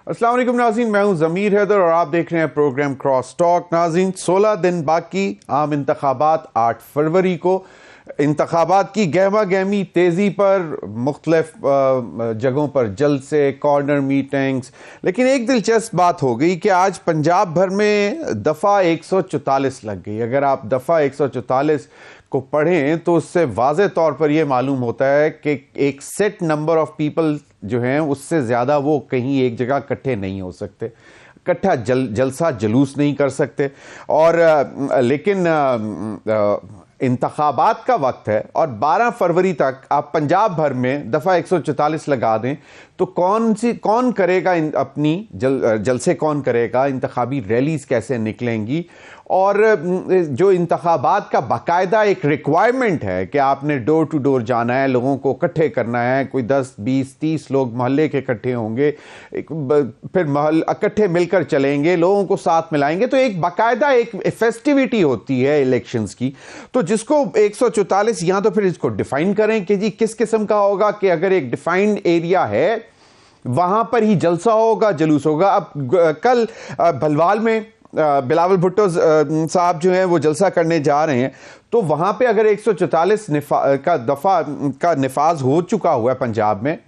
अस्सलाम वालेकुम नाज़रीन, मैं हूं ज़मीर हैदर और आप देख रहे हैं प्रोग्राम क्रॉस टॉक। नाज़रीन, 16 दिन बाकी आम इंतखाबात 8 फरवरी को। इंतखाबात की गहमा गहमी तेज़ी पर मुख्तलिफ जगहों पर जलसे, कॉर्नर मीटिंग्स। लेकिन एक दिलचस्प बात हो गई कि आज पंजाब भर में दफ़ा 144 लग गई। अगर आप दफ़ा 144 को पढ़ें तो उससे वाज़े तौर पर यह मालूम होता है कि एक सेट नंबर ऑफ पीपल जो हैं उससे ज़्यादा वो कहीं एक जगह इकट्ठे नहीं हो सकते, इकट्ठा जलसा जुलूस नहीं कर सकते। और लेकिन इंतखाबात का वक्त है और 12 फरवरी तक आप पंजाब भर में दफ़ा 144 लगा दें तो कौन करेगा अपनी जलसे, कौन करेगा, इंतखाबी रैलीज कैसे निकलेंगी। और जो इंतखाबात का बाकायदा एक रिक्वायरमेंट है कि आपने डोर टू डोर जाना है, लोगों को इकट्ठे करना है, कोई 10, 20, 30 लोग मोहल्ले के इकट्ठे होंगे, फिर इकट्ठे मिलकर चलेंगे, लोगों को साथ मिलाएंगे। तो एक बाकायदा एक फेस्टिविटी होती है इलेक्शंस की। तो जिसको 144 या तो फिर इसको डिफाइन करें कि जी किस किस्म का होगा, कि अगर एक डिफाइंड एरिया है वहां पर ही जलसा होगा, जुलूस होगा। अब कल भलवाल में बिलावल भुट्टो साहब जो हैं वो जलसा करने जा रहे हैं, तो वहां पे अगर 144 का दफा का निफाज हो चुका हुआ है पंजाब में,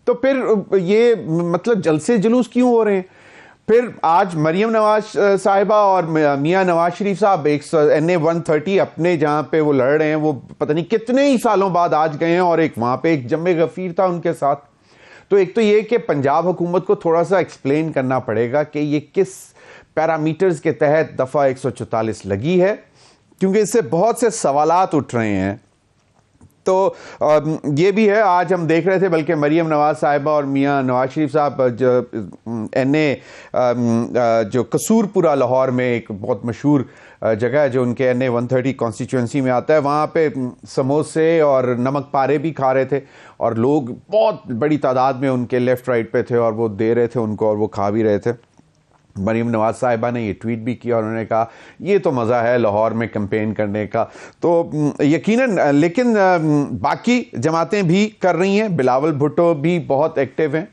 तो फिर ये मतलब जलसे जुलूस क्यों हो रहे हैं। फिर आज मरियम नवाज साहिबा और मियां नवाज शरीफ साहब NA 130 अपने जहां पे वो लड़ रहे हैं, वो पता नहीं कितने ही सालों बाद आज गए हैं और एक वहां पे एक जम्मे गफीर था उनके साथ। तो एक तो ये कि पंजाब हुकूमत को थोड़ा सा एक्सप्लेन करना पड़ेगा कि ये किस पैरामीटर्स के तहत दफ़ा 144 लगी है, क्योंकि इससे बहुत से सवालात उठ रहे हैं। तो ये भी है, आज हम देख रहे थे बल्कि मरियम नवाज साहिबा और मियां नवाज शरीफ साहब जो कसूरपुरा लाहौर में एक बहुत मशहूर जगह है जो उनके NA 130 कॉन्स्टिट्यूंसी में आता है, वहाँ पे समोसे और नमक पारे भी खा रहे थे और लोग बहुत बड़ी तादाद में उनके लेफ्ट राइट पे थे और वो दे रहे थे उनको और वो खा भी रहे थे। मरीम नवाज साहिबा ने ये ट्वीट भी किया और उन्होंने कहा ये तो मज़ा है लाहौर में कैंपेन करने का। तो यकीनन, लेकिन बाकी जमातें भी कर रही हैं, बिलावल भुट्टो भी बहुत एक्टिव हैं,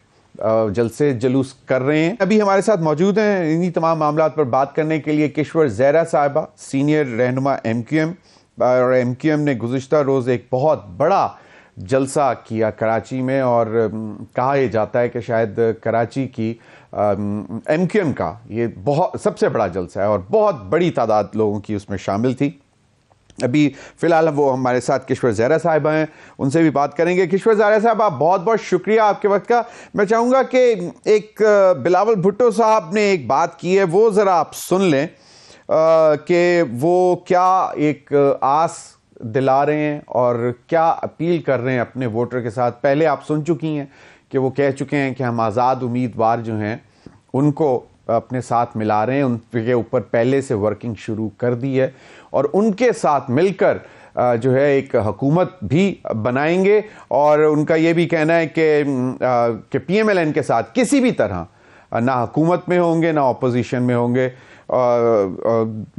जलसे जुलूस कर रहे हैं। अभी हमारे साथ मौजूद हैं इन्हीं तमाम मामलात पर बात करने के लिए किश्वर ज़हरा साहिबा, सीनियर रहनुमा MQM। और MQM ने गुज़िश्ता रोज़ एक बहुत बड़ा जलसा किया कराची में और कहा यह जाता है कि शायद कराची की MQM का ये बहुत सबसे बड़ा जलसा है और बहुत बड़ी तादाद लोगों की उसमें शामिल थी। अभी फ़िलहाल वो हमारे साथ किश्वर ज़हरा साहिबा हैं, उनसे भी बात करेंगे। किश्वर ज़हरा साहब, आप बहुत बहुत शुक्रिया आपके वक्त का। मैं चाहूँगा कि एक बिलावल भुट्टो साहब ने एक बात की है, वो ज़रा आप सुन लें कि वो क्या एक आस दिला रहे हैं और क्या अपील कर रहे हैं अपने वोटर के साथ। पहले आप सुन चुकी हैं कि वो कह चुके हैं कि हम आज़ाद उम्मीदवार जो हैं उनको अपने साथ मिला रहे हैं, उनके ऊपर पहले से वर्किंग शुरू कर दी है और उनके साथ मिलकर जो है एक हुकूमत भी बनाएंगे। और उनका ये भी कहना है कि PMLN के साथ किसी भी तरह ना हुकूमत में होंगे ना अपोजिशन में होंगे,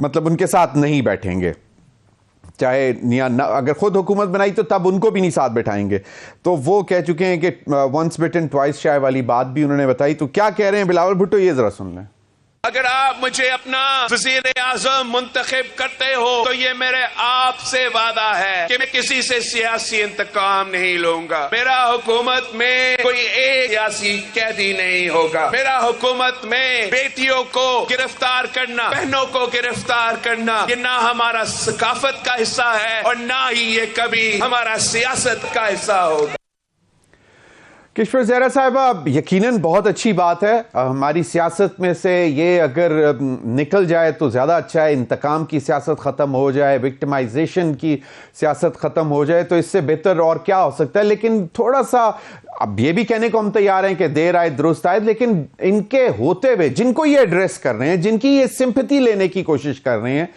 मतलब उनके साथ नहीं बैठेंगे, चाहे अगर खुद हुकूमत बनाई तो तब उनको भी नहीं साथ बैठाएंगे। तो वो कह चुके हैं कि वंस बिटन ट्वाइस शाय वाली बात भी उन्होंने बताई। तो क्या कह रहे हैं बिलावल भुट्टो, ये जरा सुन लें। अगर आप मुझे अपना वज़ीर आज़म मुंतखब करते हो तो ये मेरे आपसे वादा है कि मैं किसी से सियासी इंतकाम नहीं लूंगा। मेरा हुकूमत में कोई एक सियासी कैदी नहीं होगा। मेरा हुकूमत में बेटियों को गिरफ्तार करना, बहनों को गिरफ्तार करना, ये ना हमारा सकाफत का हिस्सा है और ना ही ये कभी हमारा सियासत का हिस्सा होगा। किश्वर ज़हरा साहिबा, यकीनन बहुत अच्छी बात है। हमारी सियासत में से ये अगर निकल जाए तो ज़्यादा अच्छा है, इंतकाम की सियासत ख़त्म हो जाए, विक्टिमाइजेशन की सियासत ख़त्म हो जाए, तो इससे बेहतर और क्या हो सकता है। लेकिन थोड़ा सा अब ये भी कहने को हम तैयार हैं कि देर आए दुरुस्त आए, लेकिन इनके होते हुए जिनको ये एड्रेस कर रहे हैं, जिनकी ये सिंपैथी लेने की कोशिश कर रहे हैं,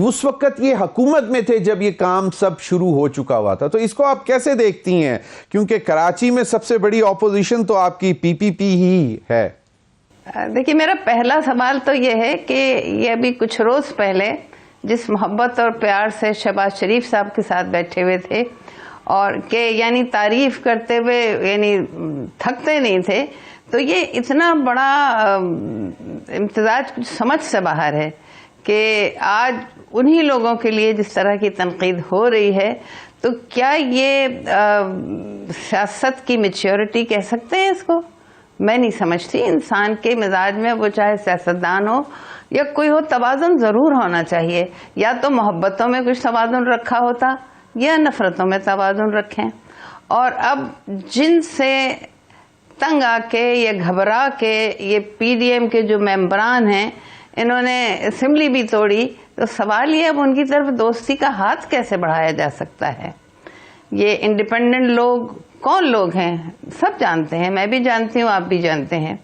उस वक्त ये हुकूमत में थे जब ये काम सब शुरू हो चुका हुआ था। तो इसको आप कैसे देखती हैं, क्योंकि कराची में सबसे बड़ी ऑपोजिशन तो आपकी PPP ही है। देखिए, मेरा पहला सवाल तो ये है कि ये अभी कुछ रोज पहले जिस मोहब्बत और प्यार से शहबाज शरीफ साहब के साथ बैठे हुए थे और के यानी तारीफ करते हुए यानी थकते नहीं थे, तो ये इतना बड़ा इम्तिजाज कुछ समझ से बाहर है कि आज उन्हीं लोगों के लिए जिस तरह की तनकीद हो रही है, तो क्या ये सियासत की मैच्योरिटी कह सकते हैं इसको? मैं नहीं समझती। इंसान के मिजाज में, वो चाहे सियासतदान हो या कोई हो, तवाज़ुन ज़रूर होना चाहिए। या तो मोहब्बतों में कुछ तवाज़ुन रखा होता या नफ़रतों में तवाज़ुन रखें। और अब जिनसे तंग आके या घबरा के ये पीडीएम के जो मेंबरान हैं, इन्होंने असेंबली भी तोड़ी, तो सवाल ये अब उनकी तरफ दोस्ती का हाथ कैसे बढ़ाया जा सकता है? ये इंडिपेंडेंट लोग कौन लोग हैं? सब जानते हैं, मैं भी जानती हूँ, आप भी जानते हैं।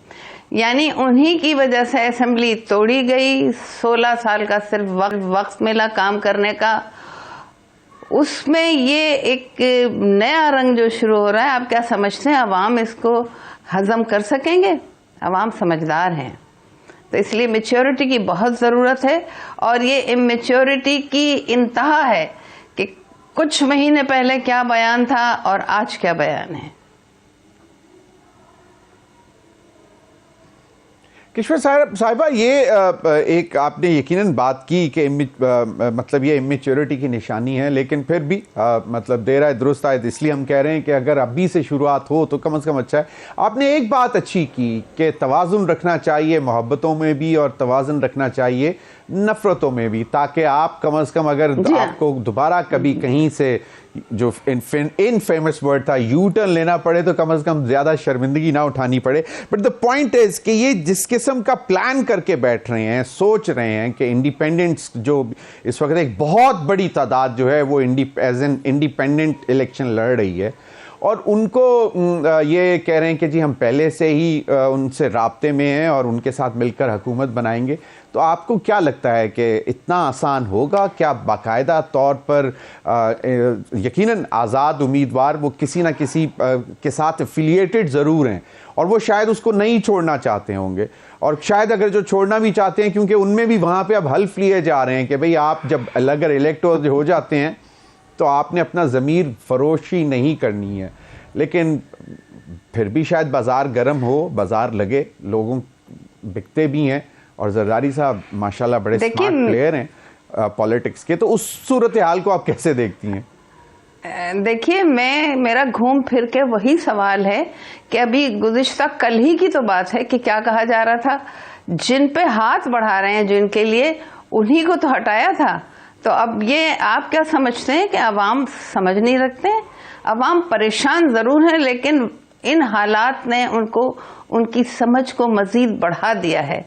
यानी उन्हीं की वजह से असेंबली तोड़ी गई। 16 साल का सिर्फ वक्त मिला काम करने का, उसमें ये एक नया रंग जो शुरू हो रहा है। आप क्या समझते हैं अवाम इसको हजम कर सकेंगे? अवाम समझदार हैं, तो इसलिए मैच्योरिटी की बहुत ज़रूरत है। और ये इमेच्योरिटी की इंतहा है कि कुछ महीने पहले क्या बयान था और आज क्या बयान है। किश्वर साहिबा, ये एक आपने यकीनन बात की कि मतलब ये इमेच्योरिटी की निशानी है, लेकिन फिर भी मतलब देर आए दुरुस्त आए, इसलिए हम कह रहे हैं कि अगर अभी से शुरुआत हो तो कम से कम अच्छा है। आपने एक बात अच्छी की कि तवाज़ुन रखना चाहिए मोहब्बतों में भी और तवाज़ुन रखना चाहिए नफ़रतों में भी, ताकि आप कम से कम अगर आपको दोबारा कभी कहीं से जो इन फेमस वर्ड था यू टर्न लेना पड़े तो कम से कम ज़्यादा शर्मिंदगी ना उठानी पड़े। बट द पॉइंट इज़ कि ये जिस किस्म का प्लान करके बैठ रहे हैं, सोच रहे हैं कि इंडिपेंडेंट्स जो इस वक्त एक बहुत बड़ी तादाद जो है वो एज एन इंडिपेंडेंट इलेक्शन लड़ रही है, और उनको ये कह रहे हैं कि जी हम पहले से ही उनसे राब्ते में हैं और उनके साथ मिलकर हुकूमत बनाएंगे, तो आपको क्या लगता है कि इतना आसान होगा? क्या बाकायदा तौर पर यकीनन आज़ाद उम्मीदवार वो किसी न किसी के साथ एफिलिएटेड ज़रूर हैं और वो शायद उसको नहीं छोड़ना चाहते होंगे, और शायद अगर जो छोड़ना भी चाहते हैं, क्योंकि उनमें भी वहाँ पे अब हल्फ लिए जा रहे हैं कि भाई आप जब अगर इलेक्ट हो जाते हैं तो आपने अपना ज़मीर फरोशी नहीं करनी है, लेकिन फिर भी शायद बाज़ार गर्म हो, बाज़ार लगे, लोगों बिकते भी हैं, और जरदारी साहब माशाल्लाह बड़े स्मार्ट प्लेयर हैं पॉलिटिक्स के, तो उस सूरत हाल को आप कैसे देखती हैं? देखिए, मेरा घूम फिर के वही सवाल है कि अभी गुज़िश्ता कल ही की तो बात है कि क्या कहा जा रहा था, जिन पे हाथ बढ़ा रहे हैं जिनके लिए, उन्हीं को तो हटाया था। तो अब ये आप क्या समझते हैं कि अवाम समझ नहीं रखते हैं? अवाम परेशान ज़रूर है, लेकिन इन हालात ने उनकी समझ को मज़ीद बढ़ा दिया है।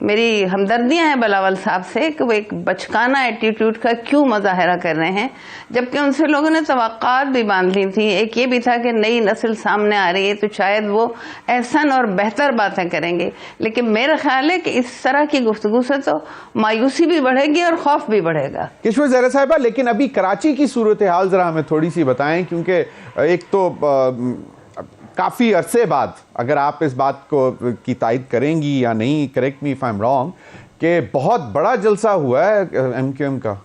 मेरी हमदर्दियां हैं बिलावल साहब से कि वो एक बचकाना एटीट्यूड का क्यों मुजाहरा कर रहे हैं, जबकि उनसे लोगों ने तवक्कात भी बांध ली थी। एक ये भी था कि नई नस्ल सामने आ रही है तो शायद वो एहसन और बेहतर बातें करेंगे, लेकिन मेरा ख्याल है कि इस तरह की गुफ्तगू से तो मायूसी भी बढ़ेगी और खौफ भी बढ़ेगा। किश्वर ज़हरा साहिबा, लेकिन अभी कराची की सूरत हाल ज़रा हमें थोड़ी सी बताएं, क्योंकि एक तो काफ़ी अरसे बाद, अगर आप इस बात को की तायद करेंगी या नहीं, correct me if I am wrong, कि बहुत बड़ा जलसा हुआ है एमक्यूएम का।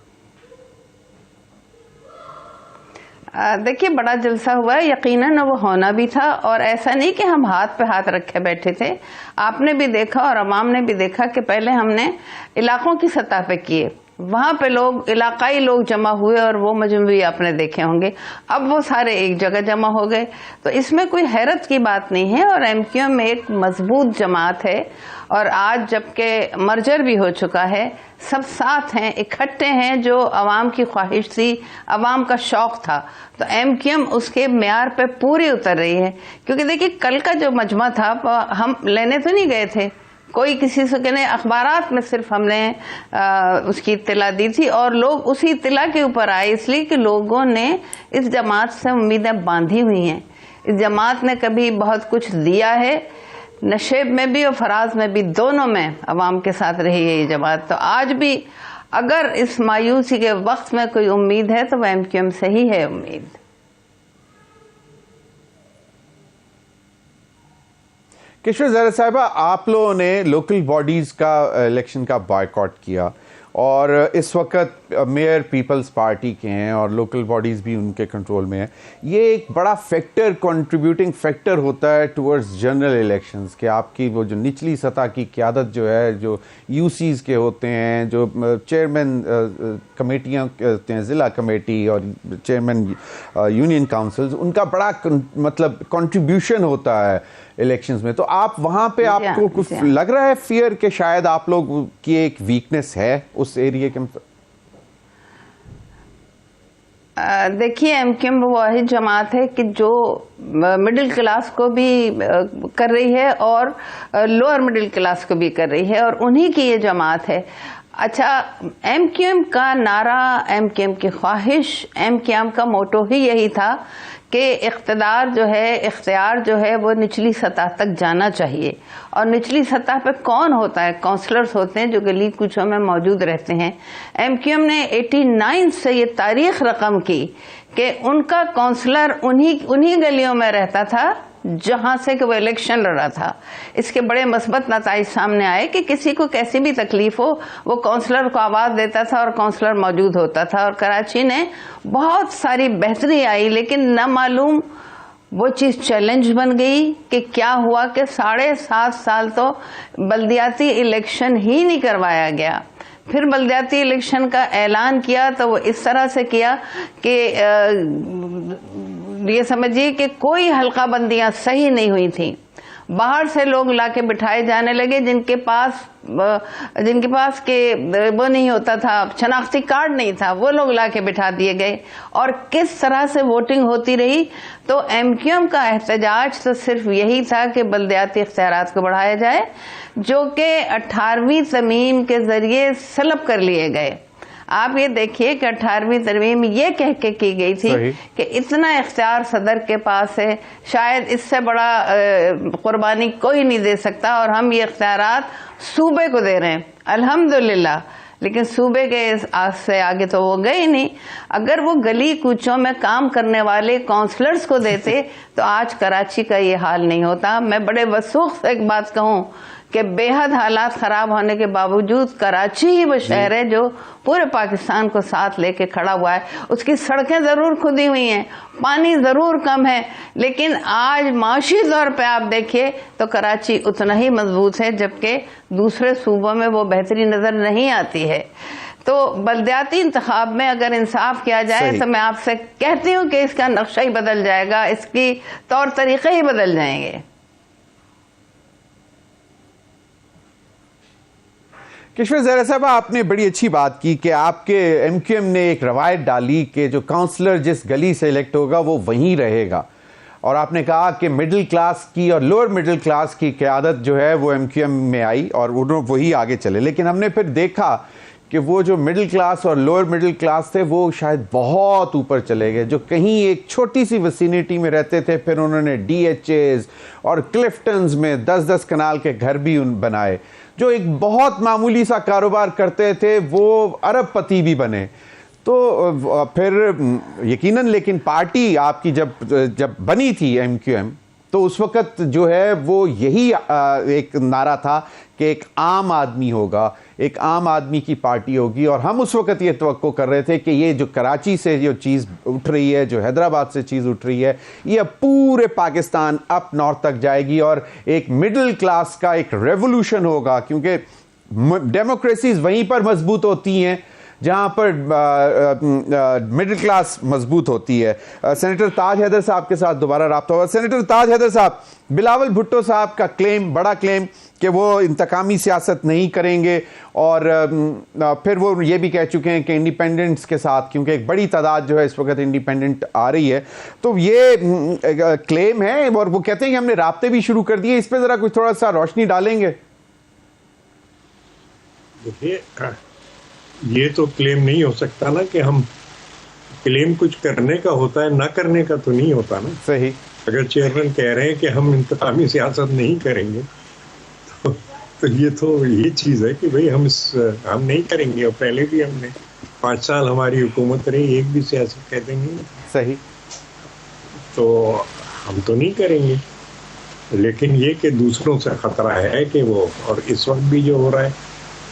देखिए, बड़ा जलसा हुआ है, यकीनन वो होना भी था, और ऐसा नहीं कि हम हाथ पे हाथ रखे बैठे थे। आपने भी देखा और अवाम ने भी देखा कि पहले हमने इलाकों की सतह पे किए, वहां पे लोग, इलाकाई लोग जमा हुए और वो मजमूई आपने देखे होंगे। अब वो सारे एक जगह जमा हो गए, तो इसमें कोई हैरत की बात नहीं है। और एमक्यूएम में एक मजबूत जमात है, और आज जबकि मर्जर भी हो चुका है, सब साथ हैं, इकट्ठे हैं। जो अवाम की ख्वाहिश थी, अवाम का शौक था, तो एमक्यूएम उसके म्यार पे पूरी उतर रही है। क्योंकि देखिए, कल का जो मजमा था, हम लेने तो नहीं गए थे, कोई किसी से कहने, अखबारात में सिर्फ हमने उसकी इत्तला दी थी, और लोग उसी इत्तला के ऊपर आए, इसलिए कि लोगों ने इस जमात से उम्मीदें बांधी हुई हैं। इस जमात ने कभी बहुत कुछ दिया है, नशेब में भी और फराज में भी, दोनों में अवाम के साथ रही है ये जमात। तो आज भी अगर इस मायूसी के वक्त में कोई उम्मीद है तो वह एमक्यूएम से ही है उम्मीद। किश्वर ज़हरा साहिबा, आप लोगों ने लोकल बॉडीज़ का इलेक्शन का बॉयकॉट किया, और इस वक्त मेयर पीपल्स पार्टी के हैं और लोकल बॉडीज़ भी उनके कंट्रोल में है। ये एक बड़ा फैक्टर, कंट्रीब्यूटिंग फैक्टर होता है टुवर्ड्स जनरल इलेक्शंस के। आपकी वो जो निचली सतह की क़यादत जो है, जो यूसीज़ के होते हैं, जो चेयरमैन कमेटियाँ होते हैं, ज़िला कमेटी और चेयरमैन यूनियन काउंसिल्स, उनका बड़ा मतलब कंट्रीब्यूशन होता है इलेक्शंस में। तो आप वहाँ पे आपको कुछ लग रहा है फियर कि शायद आप लोग की एक वीकनेस है उस एरिया के? देखिए, एमक्यूएम वो वाहिद जमात है कि जो मिडिल क्लास को भी कर रही है और लोअर मिडिल क्लास को भी कर रही है, और उन्हीं की ये जमात है। अच्छा, एमक्यूएम का नारा, एमक्यूएम की ख्वाहिश, एमक्यूएम का मोटो ही यही था कि इख्तियार जो है वो निचली सतह तक जाना चाहिए। और निचली सतह पे कौन होता है? काउंसलर्स होते हैं जो गली कूचों में मौजूद रहते हैं। एमक्यूएम ने 89 से ये तारीख रकम की कि उनका काउंसलर उन्हीं गलियों में रहता था जहां से कि वो इलेक्शन लड़ा था। इसके बड़े मस्बत नताइज सामने आए कि किसी को कैसी भी तकलीफ हो, वो काउंसलर को आवाज देता था और काउंसलर मौजूद होता था। और कराची ने बहुत सारी बेहतरी आई, लेकिन न मालूम वो चीज चैलेंज बन गई कि क्या हुआ कि 7.5 साल तो बल्दियाती इलेक्शन ही नहीं करवाया गया। फिर बल्दियाती इलेक्शन का ऐलान किया तो वो इस तरह से किया कि ये समझिए कि कोई हल्का बंदियां सही नहीं हुई थी। बाहर से लोग लाके बिठाए जाने लगे जिनके पास के वो नहीं होता था, शनाख्ती कार्ड नहीं था, वो लोग लाके बिठा दिए गए। और किस तरह से वोटिंग होती रही। तो एमक्यूएम का एहतजाज तो सिर्फ यही था कि बल्दियाती इख्तियारात को बढ़ाया जाए, जो कि 18वीं तरमीम के जरिए सलब कर लिए गए। आप ये देखिए कि 18वीं तरमीम ये कह के की गई थी कि इतना इख्तियार सदर के पास है, शायद इससे बड़ा कुर्बानी कोई नहीं दे सकता, और हम ये इख्तियारात सूबे को दे रहे हैं। अल्हम्दुलिल्लाह, लेकिन सूबे के आज से आगे तो वो गए ही नहीं। अगर वो गली कूचों में काम करने वाले काउंसलर्स को देते तो आज कराची का ये हाल नहीं होता। मैं बड़े वसूख से एक बात कहूँ कि बेहद हालात खराब होने के बावजूद कराची ही वो शहर है जो पूरे पाकिस्तान को साथ लेके खड़ा हुआ है। उसकी सड़कें जरूर खुदी हुई हैं, पानी जरूर कम है, लेकिन आज माशी तौर पे आप देखिए तो कराची उतना ही मजबूत है, जबकि दूसरे सूबों में वो बेहतरी नजर नहीं आती है। तो बल्दियाती इंतखाब में अगर इंसाफ किया जाए तो मैं आपसे कहती हूँ कि इसका नक्शा ही बदल जाएगा, इसकी तौर तरीके ही बदल जाएंगे। किश्वर ज़हरा साहब, आपने बड़ी अच्छी बात की कि आपके एमक्यूएम ने एक रवायत डाली कि जो काउंसलर जिस गली से इलेक्ट होगा वो वहीं रहेगा, और आपने कहा कि मिडिल क्लास की और लोअर मिडिल क्लास की क़यादत जो है वो एमक्यूएम में आई और उन्होंने वही आगे चले। लेकिन हमने फिर देखा कि वो जो मिडिल क्लास और लोअर मिडिल क्लास थे वो शायद बहुत ऊपर चले गए, जो कहीं एक छोटी सी विसिनिटी में रहते थे, फिर उन्होंने DHAs और क्लिफ्टन्स में 10-10 कनाल के घर भी बनाए। जो एक बहुत मामूली सा कारोबार करते थे वो अरबपति भी बने। तो फिर यकीनन, लेकिन पार्टी आपकी जब बनी थी एमक्यूएम, तो उस वक्त जो है वो यही एक नारा था कि एक आम आदमी होगा, एक आम आदमी की पार्टी होगी। और हम उस वक्त ये तवक्को कर रहे थे कि ये जो कराची से जो चीज़ उठ रही है, जो हैदराबाद से चीज़ उठ रही है, ये पूरे पाकिस्तान अप नॉर्थ तक जाएगी और एक मिडिल क्लास का एक रेवोल्यूशन होगा, क्योंकि डेमोक्रेसीज वहीं पर मजबूत होती हैं जहां पर मिडिल क्लास मजबूत होती है। सेनेटर ताज हैदर साहब के साथ दोबारा राब्ता होगा। सेनेटर ताज हैदर साहब, बिलावल भुट्टो साहब का क्लेम, बड़ा क्लेम कि वो इंतकामी सियासत नहीं करेंगे, और फिर वो ये भी कह चुके हैं कि इंडिपेंडेंट्स के साथ, क्योंकि एक बड़ी तादाद जो है इस वक्त इंडिपेंडेंट आ रही है, तो ये क्लेम है, और वो कहते हैं कि हमने राब्ते भी शुरू कर दिए। इस पर जरा कुछ थोड़ा सा रोशनी डालेंगे? देखिए, ये तो क्लेम नहीं हो सकता ना, कि हम क्लेम कुछ करने का होता है, ना करने का तो नहीं होता ना। सही। अगर चेयरमैन कह रहे हैं कि हम इंतकामी सियासत नहीं करेंगे, तो ये चीज़ है कि भाई हम नहीं करेंगे। और पहले भी हमने 5 साल हमारी हुकूमत रही, एक भी सियासत कह देंगे। सही। तो हम तो नहीं करेंगे, लेकिन ये कि दूसरों से खतरा है कि वो, और इस वक्त भी जो हो रहा है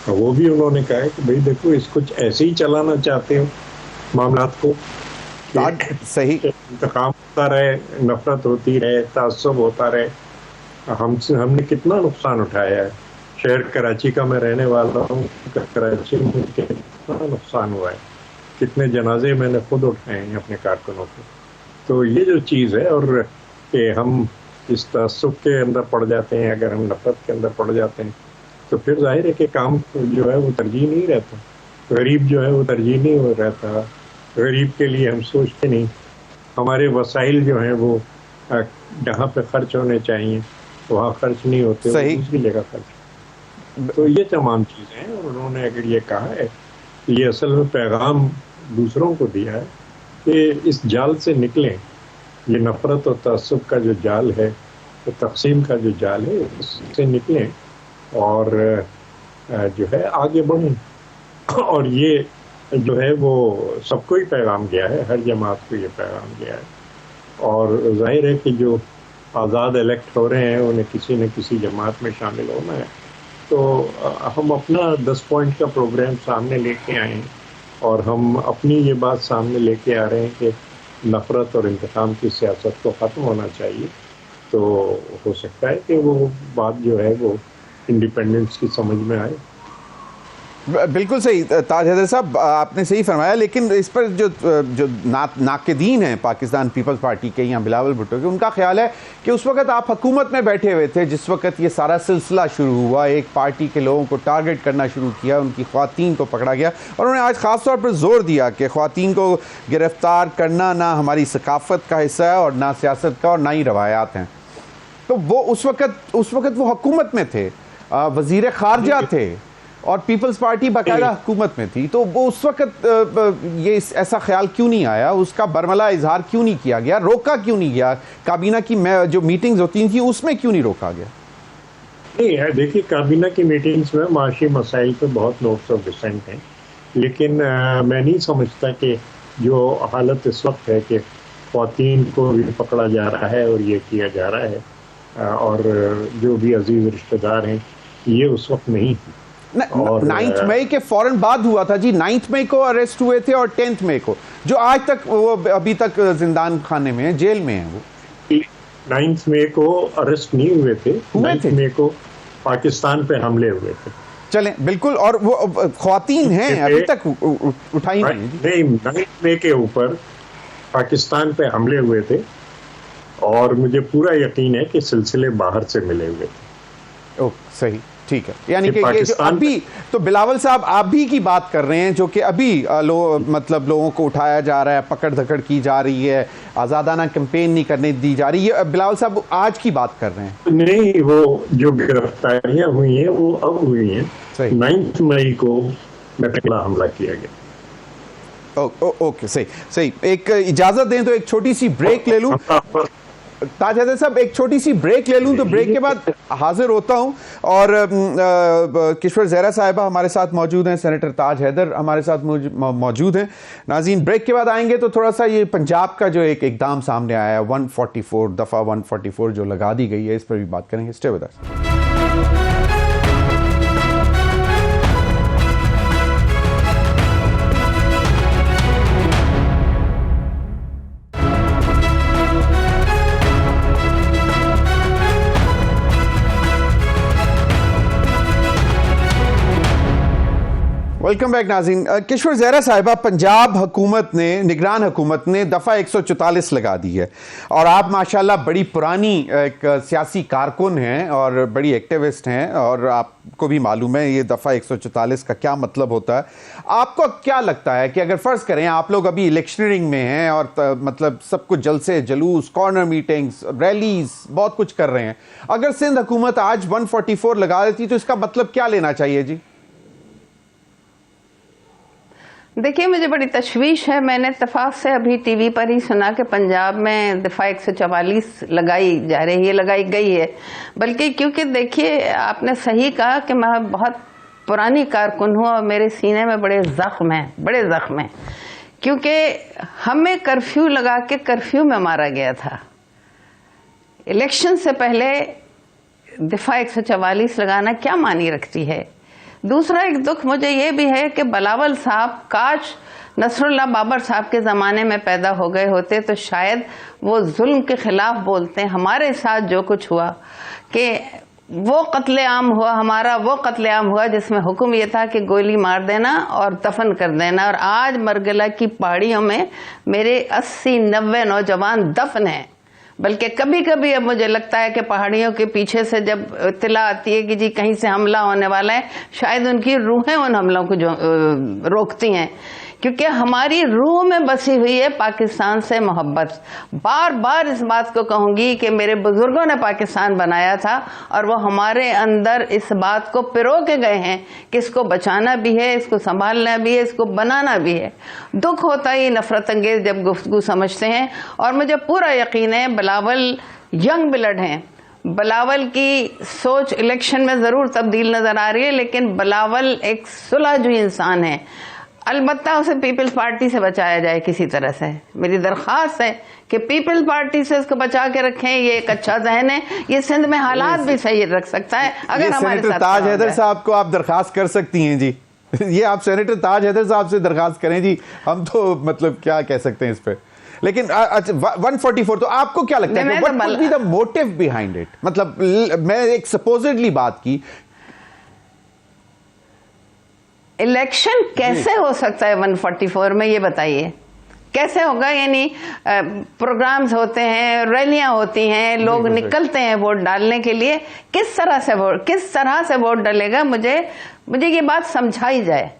वो भी उन्होंने कहा है कि भाई देखो, इसको ऐसे ही चलाना चाहते हो मामलात को, सही इंतकाम होता रहे, नफरत होती रहे, तासुब होता रहे। हमने कितना नुकसान उठाया है। शहर कराची का मैं रहने वाला हूँ, कराची में कितना नुकसान हुआ है, कितने जनाजे मैंने खुद उठाए हैं अपने कारकुनों के। तो ये जो चीज़ है, और कि हम इस तासुब के अंदर पड़ जाते हैं, अगर हम नफरत के अंदर पड़ जाते हैं, तो फिर जाहिर है कि काम जो है वो तरजीह नहीं रहता, गरीब जो है वो तरजीह नहीं हो रहता, गरीब के लिए हम सोचते नहीं, हमारे वसाइल जो हैं वो जहाँ पे खर्च होने चाहिए वहाँ खर्च नहीं होते, दूसरी जगह खर्च। तो ये तमाम चीज़ें हैं, और उन्होंने अगर ये कहा है, ये असल में पैगाम दूसरों को दिया है कि इस जाल से निकलें, ये नफरत और तअस्सुब का जो जाल है, तो तकसीम का जो जाल है, उससे निकलें और जो है आगे बढ़ें। और ये जो है वो सबको ही पैगाम गया है, हर जमात को ये पैगाम गया है। और जाहिर है कि जो आज़ाद इलेक्ट हो रहे हैं उन्हें किसी न किसी जमात में शामिल होना है, तो हम अपना 10 पॉइंट का प्रोग्राम सामने लेके आए हैं, और हम अपनी ये बात सामने लेके आ रहे हैं कि नफरत और इंतकाम की सियासत को ख़त्म होना चाहिए। तो हो सकता है कि वो बात जो है वो इंडिपेंडेंस की समझ में आए। बिल्कुल सही ताज हैदर साहब, आपने सही फरमाया, लेकिन इस पर जो नाक़दीन हैं पाकिस्तान पीपल्स पार्टी के या बिलावल भुट्टो के, उनका ख्याल है कि उस वक्त आप हुकूमत में बैठे हुए थे जिस वक्त ये सारा सिलसिला शुरू हुआ, एक पार्टी के लोगों को टारगेट करना शुरू किया, उनकी ख़वातीन को पकड़ा गया, और उन्होंने आज ख़ास तौर पर जोर दिया कि ख़वातीन को गिरफ़्तार करना ना हमारी सकाफ़त का हिस्सा है और ना सियासत का और ना ही रवायात हैं। तो वो उस वक्त वो हुकूमत में थे, वज़ीर ख़ारजा थे और पीपल्स पार्टी बाकायदा हुकूमत में थी, तो वो उस वक्त ये ऐसा ख्याल क्यों नहीं आया, उसका बरमला इजहार क्यों नहीं किया गया, रोका क्यों नहीं गया, काबीना की जो मीटिंग्स होती थी उसमें क्यों नहीं रोका गया? नहीं है, देखिए काबीना की मीटिंग्स में माशी मसाइल पे बहुत नोट्स ऑफ डिसेंट हैं, लेकिन मैं नहीं समझता कि जो हालत इस वक्त है कि ख़वातीन को भी पकड़ा जा रहा है और ये किया जा रहा है, और जो भी अजीज़ रिश्तेदार हैं, ये उस वक्त नहीं थी। 9 मई के फौरन बाद हुआ था जी, 9 मई को अरेस्ट हुए थे और 10 मई को, जो आज तक वो अभी तक जिंदान खाने में है, जेल में है। वो 9 मई को अरेस्ट नहीं हुए थे, 9 मई को पाकिस्तान पे हमले हुए थे। चलें बिल्कुल, और वो ख्वातीन हैं अभी तक उठाई नहीं। 9 मई के ऊपर पाकिस्तान पे हमले हुए थे, और मुझे पूरा यकीन है कि सिलसिले बाहर से मिले हुए थे। ओ सही, ठीक है, यानी कि ये जो अभी, तो बिलावल साहब आप भी की बात कर रहे हैं, जो कि अभी मतलब लोगों को उठाया जा रहा है, पकड़ धकड़ की जा रही है, आज़ादाना कैंपेन नहीं करने दी जा रही है, बिलावल साहब आज की बात कर रहे हैं? नहीं, वो जो गिरफ्तारियां हुई हैं वो अब हुई हैं। 9 मई को पहला हमला किया गया। ओके, सही। एक इजाज़त दें तो एक छोटी सी ब्रेक ले लूँ ताज हैदर साहब, एक छोटी सी ब्रेक ले लूं, तो ब्रेक के बाद हाजिर होता हूं। और किश्वर ज़हरा साहिबा हमारे साथ मौजूद हैं, सेनेटर ताज हैदर हमारे साथ मौजूद हैं। नाज़रीन, ब्रेक के बाद आएंगे तो थोड़ा सा ये पंजाब का जो एक इक़दाम सामने आया है, 144 दफ़ा 144 जो लगा दी गई है, इस पर भी बात करेंगे। Stay with us. Welcome back नाज़रीन। किश्वर ज़हरा साहिबा, पंजाब हुकूमत ने, निगरान हुकूमत ने दफ़ा 144 लगा दी है, और आप माशाल्लाह बड़ी पुरानी एक सियासी कारकुन हैं और बड़ी एक्टिविस्ट हैं, और आपको भी मालूम है ये दफ़ा 144 का क्या मतलब होता है। आपको क्या लगता है कि अगर फ़र्ज़ करें आप लोग अभी इलेक्शनिंग में हैं और मतलब सब कुछ जलसे जलूस, कॉर्नर मीटिंग्स, रैलीज, बहुत कुछ कर रहे हैं, अगर सिंध हुकूमत आज 144 लगा देती तो इसका मतलब क्या लेना चाहिए जी? देखिए, मुझे बड़ी तशवीश है। मैंने इत्तेफाक से अभी टीवी पर ही सुना कि पंजाब में दफ़ा 144 लगाई जा रही है, लगाई गई है। बल्कि क्योंकि देखिए, आपने सही कहा कि मैं बहुत पुरानी कारकुन हूँ और मेरे सीने में बड़े ज़ख्म हैं, क्योंकि हमें कर्फ्यू लगा के कर्फ्यू में मारा गया था। इलेक्शन से पहले दफ़ा 144 लगाना क्या मानी रखती है? दूसरा एक दुख मुझे ये भी है कि बिलावल साहब काश नसरुल्लाह बाबर साहब के ज़माने में पैदा हो गए होते तो शायद वो जुल्म के ख़िलाफ़ बोलते। हमारे साथ जो कुछ हुआ कि वो कत्लेआम हुआ, हमारा वो कत्लेआम हुआ जिसमें हुक्म ये था कि गोली मार देना और दफन कर देना। और आज मरगला की पहाड़ियों में मेरे 80-90 नौजवान दफन हैं। बल्कि कभी कभी अब मुझे लगता है कि पहाड़ियों के पीछे से जब इत्तला आती है कि जी कहीं से हमला होने वाला है, शायद उनकी रूहें उन हमलों को जो रोकती हैं, क्योंकि हमारी रूह में बसी हुई है पाकिस्तान से मोहब्बत। बार बार इस बात को कहूंगी कि मेरे बुजुर्गों ने पाकिस्तान बनाया था और वो हमारे अंदर इस बात को पिरो के गए हैं कि इसको बचाना भी है, इसको संभालना भी है, इसको बनाना भी है। दुख होता ही नफरत अंगेज जब गुफ्तगू समझते हैं। और मुझे पूरा यकीन है बिलावल यंग ब्लड हैं, बिलावल की सोच इलेक्शन में ज़रूर तब्दील नज़र आ रही है, लेकिन बिलावल एक सुलझू इंसान है। अलबत्ता उसे पीपल्स पार्टी से बचाया जाए किसी तरह से। मेरी दरख्वास्त है कि पीपल्स पार्टी से उसको बचा के रखें। ये एक अच्छा जहन है, ये सिंध में हालात भी सही रख सकता है अगर हमारे साथ। ताज हैदर साहब को आप दरख्वास्त कर सकती हैं जी। ये आप सेनेटर ताज हैदर साहब से दरख्वास्त करें जी, हम तो मतलब क्या कह सकते हैं इस पे। लेकिन 144 तो आपको क्या लगता है what would be the motive behind it? मतलब मैं एक सपोजिटली बात की, इलेक्शन कैसे हो सकता है 144 में, ये बताइए कैसे होगा? यानी प्रोग्राम्स होते हैं, रैलियां होती हैं, लोग निकलते हैं वोट डालने के लिए। किस तरह से वोट डालेगा? मुझे ये बात समझाई जाए।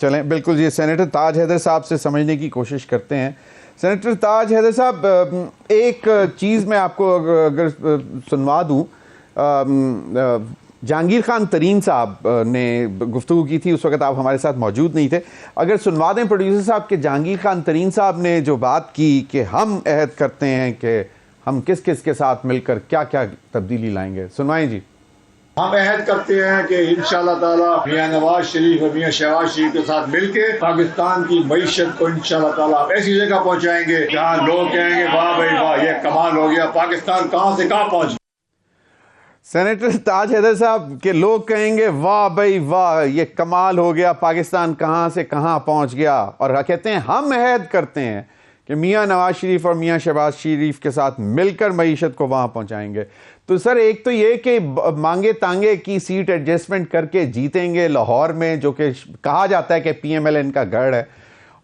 चलें बिल्कुल जी, सेनेटर ताज हैदर साहब से समझने की कोशिश करते हैं। सेनेटर ताज हैदर साहब, एक चीज़ मैं आपको अगर सुनवा दूं, जहांगीर खान तरीन साहब ने गुफ्तगू की थी, उस वक्त आप हमारे साथ मौजूद नहीं थे। अगर सुनवा दें प्रोड्यूसर साहब के जहांगीर खान तरीन साहब ने जो बात की कि हम अहद करते हैं कि हम किस किस के साथ मिलकर क्या क्या तब्दीली लाएंगे, सुनवाएं जी। हम अहद करते हैं कि इंशाअल्लाह ताला मियां नवाज शरीफ और मियां शहबाज शरीफ के साथ मिलके पाकिस्तान की मईशत को इंशाअल्लाह ताला ऐसी जगह पहुंचाएंगे जहां लोग कहेंगे वाह भाई वाह, ये कमाल हो गया, पाकिस्तान कहां से कहां पहुंच। सेनेटर ताज हैदर साहब के लोग कहेंगे वाह भाई वाह, ये कमाल हो गया, पाकिस्तान कहां से कहां पहुंच गया। और कहते हैं हम अहद करते हैं कि मियां नवाज शरीफ और मियां शहबाज शरीफ के साथ मिलकर मईशत को वहां पहुंचाएंगे। तो सर, एक तो ये कि मांगे तांगे की सीट एडजस्टमेंट करके जीतेंगे लाहौर में, जो कि कहा जाता है कि PMLN का गढ़ है,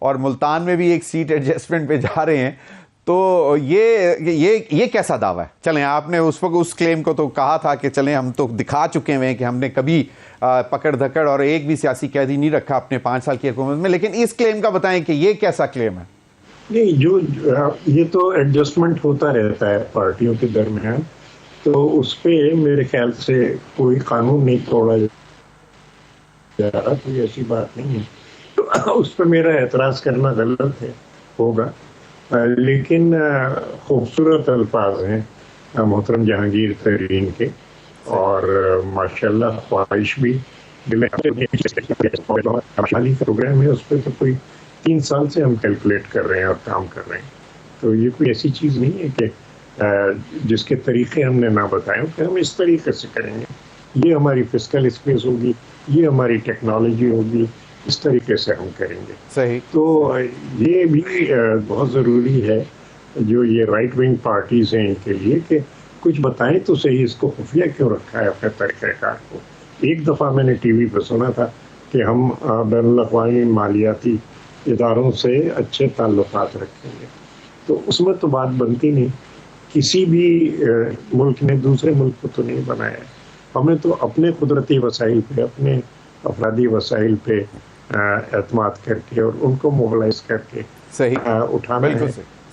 और मुल्तान में भी एक सीट एडजस्टमेंट पे जा रहे हैं। तो ये कैसा दावा है? चलें, आपने उस वक्त उस क्लेम को तो कहा था कि चलें हम तो दिखा चुके हैं कि हमने कभी पकड़ धकड़ और एक भी सियासी कैदी नहीं रखा अपने 5 साल की हुकूमत में, लेकिन इस क्लेम का बताएं कि ये कैसा क्लेम है? नहीं, जो ये तो एडजस्टमेंट होता रहता है पार्टियों के दरमियान, तो उस पर मेरे ख्याल से कोई कानून नहीं तोड़ा जा रहा, कोई ऐसी बात नहीं है। तो उस पर मेरा एतराज़ करना गलत है होगा, लेकिन खूबसूरत अल्फाज हैं मोहतरम जहांगीर तरीन के, और माशाल्लाह ख्वाहिश भी हाली प्रोग्राम है, उस पर तो कोई 3 साल से हम कैलकुलेट कर रहे हैं और काम कर रहे हैं। तो ये कोई ऐसी चीज़ नहीं है कि जिसके तरीके हमने ना बताए कि हम इस तरीके से करेंगे, ये हमारी फिस्कल स्पेस होगी, ये हमारी टेक्नोलॉजी होगी, इस तरीके से हम करेंगे। सही। तो ये भी बहुत ज़रूरी है जो ये राइट विंग पार्टीज हैं इनके लिए कि कुछ बताएं तो सही, इसको खुफिया क्यों रखा है अपने तरीक़ाकार को। एक दफ़ा मैंने टीवी पर सुना था कि हम बैनुल-अक़वामी मालियाती इदारों से अच्छे ताल्लुकात रखेंगे, तो उसमें तो बात बनती नहीं। किसी भी मुल्क ने दूसरे मुल्क को तो नहीं बनाया, हमें तो अपने कुदरती वसाइल पे, अपने अफरादी वसाइल पे एतमाद करके और उनको मोबिलाइज करके सही उठाना है।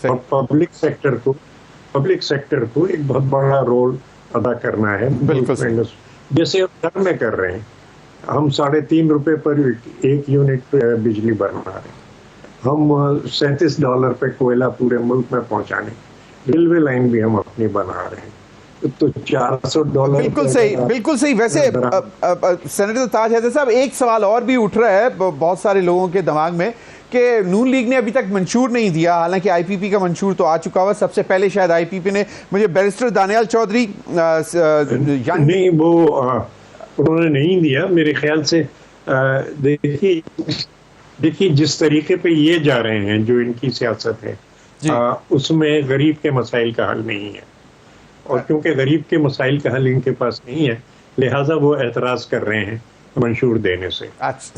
और पब्लिक सेक्टर को एक बहुत बड़ा रोल अदा करना है। जैसे हम घर में कर रहे हैं, हम 3.5 रुपए पर 1 यूनिट बिजली बना रहे हैं, हम $37 पे कोयला पूरे मुल्क में पहुंचाने, रेलवे लाइन भी हम अपनी बना रहे हैं, तो $400। बिल्कुल सही। वैसे सेनेटर ताज हैदर साहब, एक सवाल और भी उठ रहा है बहुत सारे लोगों के दिमाग में कि नून लीग ने अभी तक मंशूर नहीं दिया, हालांकि आईपीपी का मंशूर तो आ चुका हुआ। सबसे पहले शायद आईपीपी ने, मुझे बैरिस्टर दानियाल चौधरी नहीं, वो उन्होंने नहीं दिया मेरे ख्याल से। देखिए जिस तरीके पे ये जा रहे हैं, जो इनकी सियासत है, उसमें गरीब के मसाइल का हल नहीं है, और क्योंकि गरीब के मसाइल का हल इनके पास नहीं है, लिहाजा वो एतराज कर रहे हैं मंशूर देने से,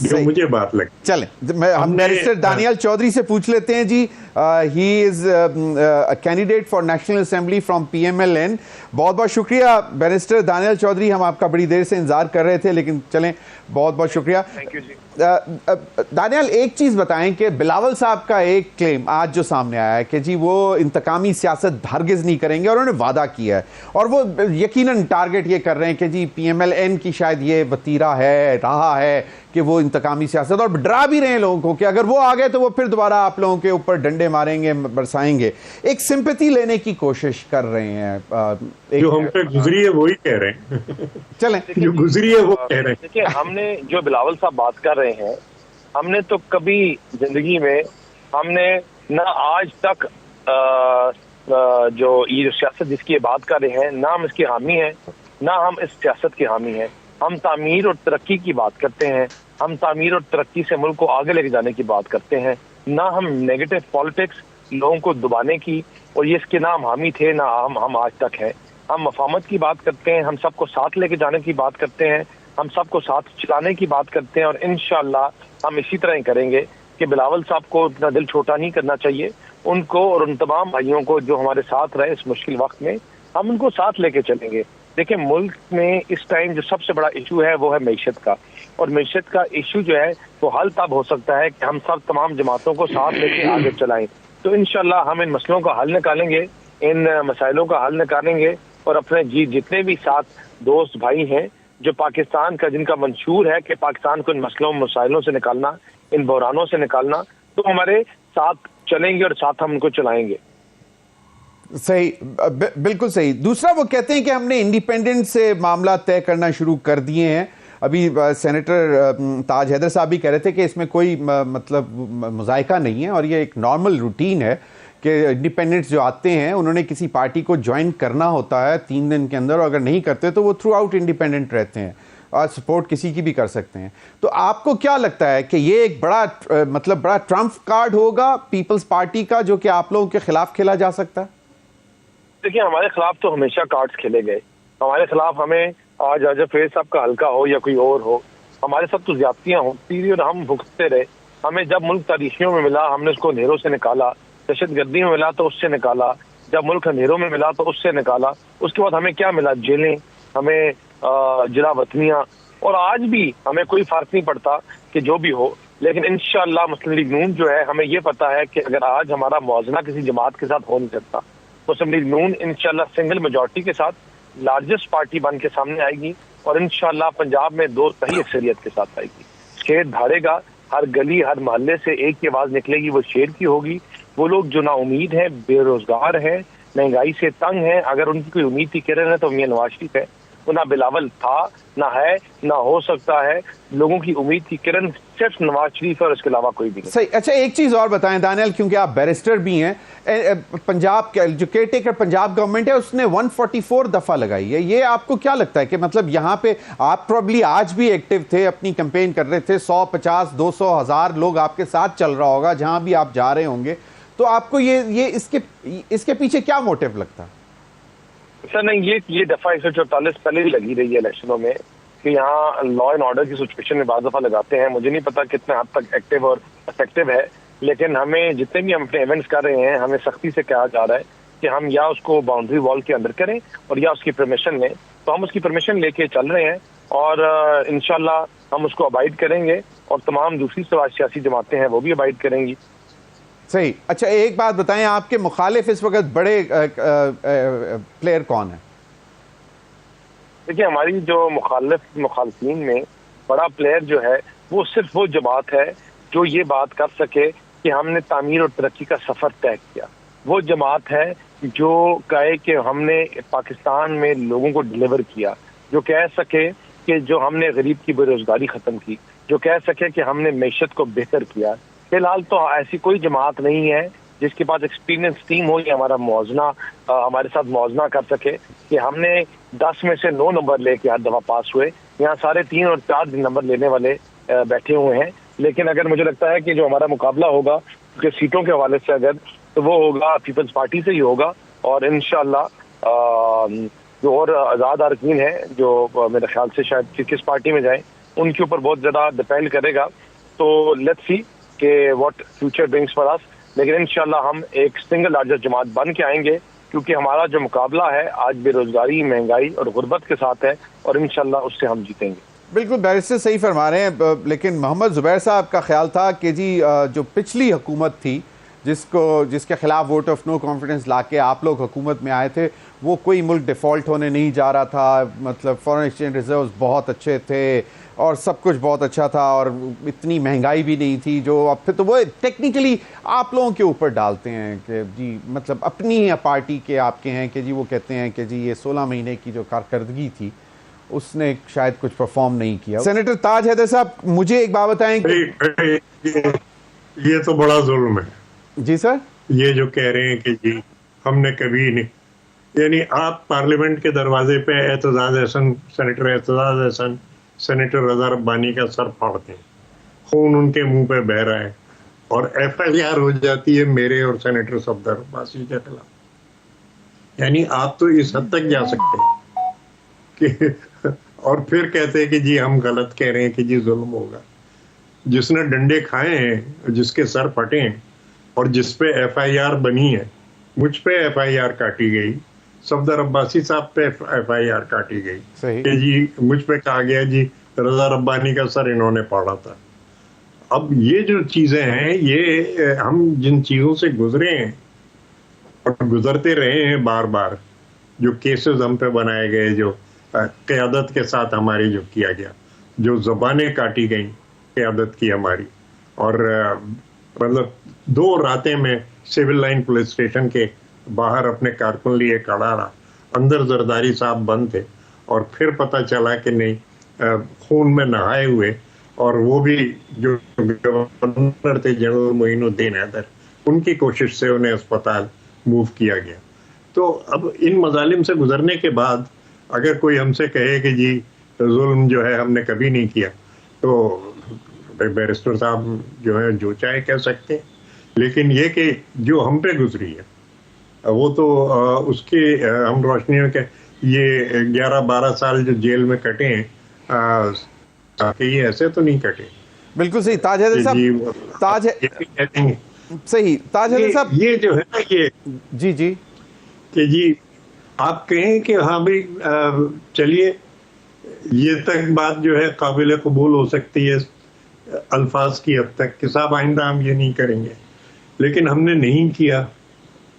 जो मुझे बात लगी। चलें, हम बैरिस्टर दानियाल चौधरी से पूछ लेते हैं जी। He is candidate for national assembly from PMLN। बहुत बहुत शुक्रिया बैरिस्टर दानियाल चौधरी, हम आपका बड़ी देर से इंतजार कर रहे थे, लेकिन चलें, बहुत बहुत शुक्रिया। थैंक यू जी। दानियाल, एक चीज बताएं कि बिलावल साहब का एक क्लेम आज जो सामने आया है कि जी वो इंतकामी सियासत हरगिज नहीं करेंगे, और उन्होंने वादा किया है, और वो यकीनन टारगेट ये कर रहे हैं कि जी PMLN की शायद ये वतीरा है, रहा है कि वो इंतकामी सियासत, और डरा भी रहे हैं लोगों को कि अगर वो आ गए तो वो फिर दोबारा आप लोगों के ऊपर डंडे मारेंगे, बरसाएंगे। एक सिंपैथी लेने की कोशिश कर रहे हैं। जो हम पे गुजरी है वही कह रहे हैं। चलें, जो गुजरी है वो कह रहे हैं। देखिए, हमने जो बिलावल साहब बात कर रहे हैं, हमने तो कभी जिंदगी में हमने ना आज तक जो ये सियासत जिसकी ये बात कर रहे हैं, ना हम इसके हामी हैं, ना हम इस सियासत के हामी हैं। हम तामीर और तरक्की की बात करते हैं, हम तामीर और तरक्की से मुल्क को आगे लेके जाने की बात करते हैं, ना हम नेगेटिव पॉलिटिक्स, लोगों को दबाने की, और ये इसके ना हम हामी थे, ना हम आज तक हैं। हम मफामत की बात करते हैं, हम सबको साथ लेके जाने की बात करते हैं, हम सबको साथ चलाने की बात करते हैं, और इंशाल्लाह हम इसी तरह ही करेंगे कि बिलावल साहब को अपना दिल छोटा नहीं करना चाहिए। उनको और उन तमाम भाइयों को जो हमारे साथ रहे इस मुश्किल वक्त में, हम उनको साथ लेके चलेंगे। देखिए, मुल्क में इस टाइम जो सबसे बड़ा इशू है वो है मईशत का, और मईशत का इशू जो है वो हल तब हो सकता है कि हम सब तमाम जमातों को साथ लेके आगे चलाएं। तो इंशाल्लाह हम इन मसलों का हल निकालेंगे, इन मसाइलों का हल निकालेंगे, और अपने जितने भी साथ दोस्त भाई हैं जो पाकिस्तान का, जिनका मंशूर है कि पाकिस्तान को इन मसलों मसाइलों से निकालना, इन बहरानों से निकालना, तो हमारे साथ चलेंगे और साथ हम उनको चलाएंगे। सही, बिल्कुल सही। दूसरा, वो कहते हैं कि हमने इंडिपेंडेंट से मामला तय करना शुरू कर दिए हैं। अभी सेनेटर ताज हैदर साहब भी कह रहे थे कि इसमें कोई मतलब मुज़ायका नहीं है, और ये एक नॉर्मल रूटीन है कि इंडिपेंडेंट्स जो आते हैं उन्होंने किसी पार्टी को ज्वाइन करना होता है 3 दिन के अंदर, और अगर नहीं करते तो वो थ्रू आउट इंडिपेंडेंट रहते हैं और सपोर्ट किसी की भी कर सकते हैं। तो आपको क्या लगता है कि ये एक बड़ा मतलब बड़ा ट्रम्प कार्ड होगा पीपल्स पार्टी का, जो कि आप लोगों के खिलाफ खेला जा सकता है? देखिए, हमारे खिलाफ तो हमेशा कार्ड्स खेले गए। हमारे खिलाफ हमें आज आजम फैज साहब का हल्का हो या कोई और हो, हमारे साथ तो ज्यादतियां होती रही और हम भुगतते रहे। हमें जब मुल्क तारीखियों में मिला, हमने उसको अंधेरों से निकाला। दहशतगर्दी में मिला तो उससे निकाला, जब मुल्क अंधेरों में मिला तो उससे निकाला। उसके बाद हमें क्या मिला? जेलें, हमें जिला वतनियां, और आज भी हमें कोई फर्क नहीं पड़ता कि जो भी हो। लेकिन इंशाअल्लाह मुस्लिम लीग नून जो है, हमें ये पता है कि अगर आज हमारा मुआवजा किसी जमात के साथ हो नहीं सकता, मुस्लिम लीग नून इंशाअल्लाह सिंगल मेजॉरिटी के साथ लार्जेस्ट पार्टी बन के सामने आएगी, और इंशाअल्लाह पंजाब में 2 सही अक्सरियत के साथ आएगी। शेर धारेगा, हर गली हर मोहल्ले से एक की आवाज निकलेगी, वो शेर की होगी। वो लोग जो ना उम्मीद है, बेरोजगार है, महंगाई से तंग है, अगर उनकी कोई उम्मीद की किरण है तो मियां नवाज शरीफ है। वो ना बिलावल था, ना है, ना हो सकता है। लोगों की उम्मीद की किरण सिर्फ नवाज शरीफ है और इसके अलावा कोई भी नहीं। सही। अच्छा, एक चीज और बताएं दानियाल, क्योंकि आप बैरिस्टर भी हैं, पंजाब के जो केयरटेकर पंजाब गवर्नमेंट है उसने 144 दफा लगाई है। ये आपको क्या लगता है कि मतलब यहाँ पे आप प्रोबेबली आज भी एक्टिव थे, अपनी कैंपेन कर रहे थे, 100, 50, 200, 1000 लोग आपके साथ चल रहा होगा जहां भी आप जा रहे होंगे, तो आपको ये इसके पीछे क्या मोटिव लगता है? सर नहीं, ये दफा 144 पहले भी लगी रही है इलेक्शनों में कि यहाँ लॉ एंड ऑर्डर की सिचुएशन में बाद दफा लगाते हैं। मुझे नहीं पता कितने हद तक एक्टिव और इफेक्टिव है, लेकिन हमें जितने भी हम अपने इवेंट्स कर रहे हैं, हमें सख्ती से कहा जा रहा है कि हम या उसको बाउंड्री वॉल के अंदर करें और या उसकी परमिशन लें। तो हम उसकी परमिशन लेके चल रहे हैं, और इंशाल्लाह हम उसको अबाइड करेंगे, और तमाम दूसरी सियासी जमातें हैं वो भी अबाइड करेंगी। सही। अच्छा, एक बात बताएं, आपके मुखालिफ इस वक्त बड़े प्लेयर कौन है? देखिए, हमारी जो मुखालिफिन में बड़ा प्लेयर जो है वो सिर्फ वो जमात है जो ये बात कर सके कि हमने तामीर और तरक्की का सफर तय किया। वो जमात है जो कहे कि हमने पाकिस्तान में लोगों को डिलीवर किया, जो कह सके कि जो हमने गरीब की बेरोजगारी खत्म की, जो कह सके कि हमने मैशत को बेहतर किया, फिलहाल तो ऐसी कोई जमात नहीं है जिसके पास एक्सपीरियंस टीम हो या हमारा मुआवजना हमारे साथ मुआवजना कर सके कि हमने 10 में से 9 नंबर लेके हर दफा पास हुए। यहाँ सारे 3 और 4 नंबर लेने वाले बैठे हुए हैं। लेकिन अगर मुझे लगता है कि जो हमारा मुकाबला होगा कि सीटों के हवाले से अगर, तो वो होगा पीपल्स पार्टी से ही होगा। और इंशाल्लाह जो और आज़ाद अरकान है जो मेरे ख्याल से शायद किस पार्टी में जाएं, उनके ऊपर बहुत ज़्यादा डिपेंड करेगा। तो लेट्स सी कि what future brings for us. लेकिन इंशाल्लाह हम एक सिंगल लार्जेस्ट जमात बन के आएंगे, क्योंकि हमारा जो मुकाबला है आज बेरोजगारी, महंगाई और गुर्बत के साथ है, और इंशाल्लाह उससे हम जीतेंगे। बिल्कुल बैरिस्टर सही फरमा रहे हैं। लेकिन मोहम्मद ज़ुबैर साहब का ख्याल था कि जी जो पिछली हुकूमत थी जिसके खिलाफ वोट ऑफ नो कॉन्फिडेंस लाके आप लोग हुकूमत में आए थे, वो कोई मुल्क डिफ़ॉल्ट होने नहीं जा रहा था। मतलब फॉरेन एक्सचेंज रिजर्व्स बहुत अच्छे थे और सब कुछ बहुत अच्छा था और इतनी महंगाई भी नहीं थी। जो अब फिर तो वो टेक्निकली आप लोगों के ऊपर डालते हैं कि जी मतलब अपनी पार्टी के आपके हैं कि जी वो कहते हैं कि जी ये 16 महीने की जो कारकर्दगी थी उसने शायद कुछ परफॉर्म नहीं किया। सेनेटर ताज हैदर साहब, मुझे एक बात बताएं कि ये तो बड़ा जुल्म है। जी सर, ये जो कह रहे हैं कि जी हमने कभी नहीं, यानी आप पार्लियामेंट के दरवाजे पे सेनेटर एतजाज एहसन, सेनेटर रजा रब्बानी का सर फाड़ते हैं, खून उनके मुंह पे बह रहा है और FIR हो जाती है मेरे और सेनेटर सफदर अब्बासी के खिलाफ। यानी आप तो इस हद तक जा सकते हैं कि और फिर कहते हैं कि जी हम गलत कह रहे हैं कि जी जुल्म होगा। जिसने डंडे खाए हैं, जिसके सर फटे हैं और जिस पे FIR बनी है, मुझ पे FIR काटी गई, सफदर अब्बासी साहब पे FIR काटी गई कि जी मुझ पे कहा गया जी रजा रब्बानी का सर इन्होंने फाड़ा था। अब ये जो चीजें हैं, ये हम जिन चीजों से गुजरे हैं और गुजरते रहे हैं बार बार, जो केसेस हम पे बनाए गए, जो क़यादत के साथ हमारी जो किया गया, जो ज़बानें काटी गई क़यादत की हमारी, और मतलब 2 रातें में सिविल लाइन पुलिस स्टेशन के बाहर अपने कारकुन लिए खड़ा रहा, अंदर जरदारी साहब बंद थे और फिर पता चला कि नहीं खून में नहाए हुए, और वो भी जो गवर्नर थे जनरल मोइनुद्दीन हैदर, उनकी कोशिश से उन्हें अस्पताल मूव किया गया। तो अब इन मजालिम से गुजरने के बाद अगर कोई हमसे कहे कि जी जुल्म जो है हमने कभी नहीं किया, तो बैरिस्टर साहब जो है जो चाहे कह सकते हैं, लेकिन ये कि जो हम पे गुजरी है वो तो उसकी हम रोशनी में, ये 11-12 साल जो जेल में कटे हैं, ये ऐसे तो नहीं कटे। बिल्कुल सही ताज हैदर साहब, सही ताज हैदर साहब, ये जो है ना ये जी कि जी आप कहें कि हाँ भाई चलिए, ये तक बात जो है काबिल कबूल हो सकती है अल्फाज की हद तक कि साहब आइंदा हम ये नहीं करेंगे, लेकिन हमने नहीं किया।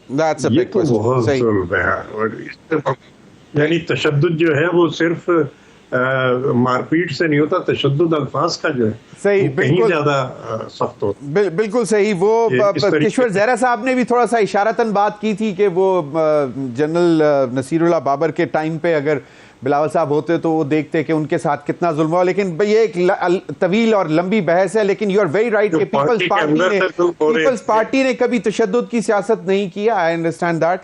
ये तो बहुत जुल्म है। और यानी तशद्दुद जो है वो सिर्फ मारपीट से नहीं होता, तशद्दुद अल्फाज का जो है सही कहीं ज्यादा सख्त होता। बिल्कुल सही। वो किशोर ज़हरा साहब ने भी थोड़ा सा इशारतन बात की थी कि वो जनरल नसीरुल्लाह बाबर के टाइम पे अगर बिलावल साहब होते तो वो देखते कि उनके साथ कितना जुल्म हुआ। लेकिन ये एक तवील और लंबी बहस है, लेकिन यू आर वेरी राइट कि पीपल्स पार्टी ने कभी तशद्दुद की सियासत नहीं किया। आई अंडरस्टैंड दैट,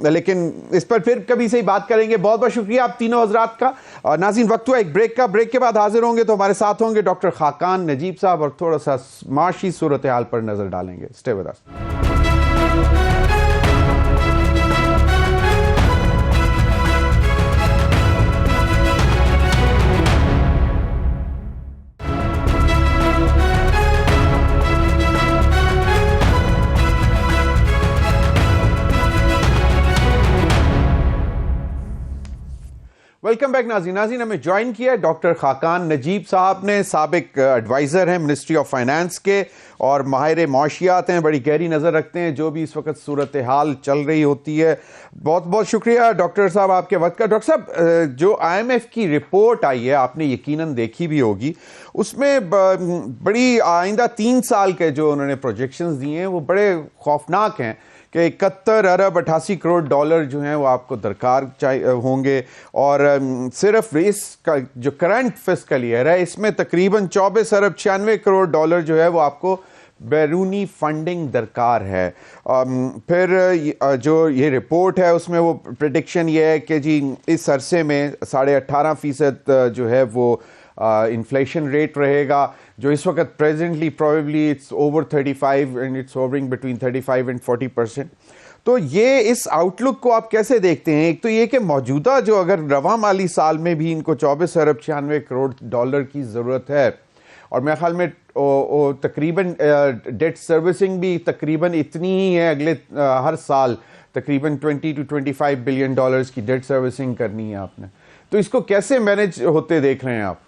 लेकिन इस पर फिर कभी से ही बात करेंगे। बहुत बहुत शुक्रिया आप तीनों हजरात का। नाज़रीन, वक्त हुआ एक ब्रेक का। ब्रेक के बाद हाजिर होंगे तो हमारे साथ होंगे डॉक्टर खाकान नजीब साहब और थोड़ा सा माशी सूरत हाल पर नजर डालेंगे। Stay with us. Welcome back नाज़रीन, हमें ज्वाइन किया डॉक्टर खाकान नजीब साहब ने। साबिक एडवाइज़र हैं मिनिस्ट्री ऑफ फाइनेंस के और माहिर माशियात हैं, बड़ी गहरी नज़र रखते हैं जो भी इस वक्त सूरत हाल चल रही होती है। बहुत बहुत शुक्रिया डॉक्टर साहब आपके वक्त का। डॉक्टर साहब, जो IMF की रिपोर्ट आई है आपने यकीनन देखी भी होगी, उसमें बड़ी आइंदा 3 साल के जो उन्होंने प्रोजेक्शंस दिए हैं वो बड़े खौफनाक हैं कि 71 अरब 88 करोड़ डॉलर जो हैं वो आपको दरकार होंगे, और सिर्फ इसका जो करंट फिस्कल ईयर है इसमें तकरीबन 24 अरब 96 करोड़ डॉलर जो है वो आपको बैरूनी फंडिंग दरकार है। फिर जो ये रिपोर्ट है उसमें वो प्रेडिक्शन ये है कि जी इस अरसे में 18.5% जो है वो इन्फ्लेशन रेट रहेगा, जो इस वक्त presently probably it's over 35 and it's ovarian between 35 and 40%। तो ये इस आउटलुक को आप कैसे देखते हैं? एक तो ये कि मौजूदा जो अगर रवा माली साल में भी इनको 24 अरब 96 करोड़ डॉलर की ज़रूरत है, और मेरे ख्याल में तकरीबन डेट सर्विसिंग भी तकरीबन इतनी ही है, अगले हर साल तकरीबन 20 to 25 बिलियन डॉलर्स की डेट सर्विसिंग करनी है आपने। तो इसको कैसे मैनेज होते देख रहे हैं आप?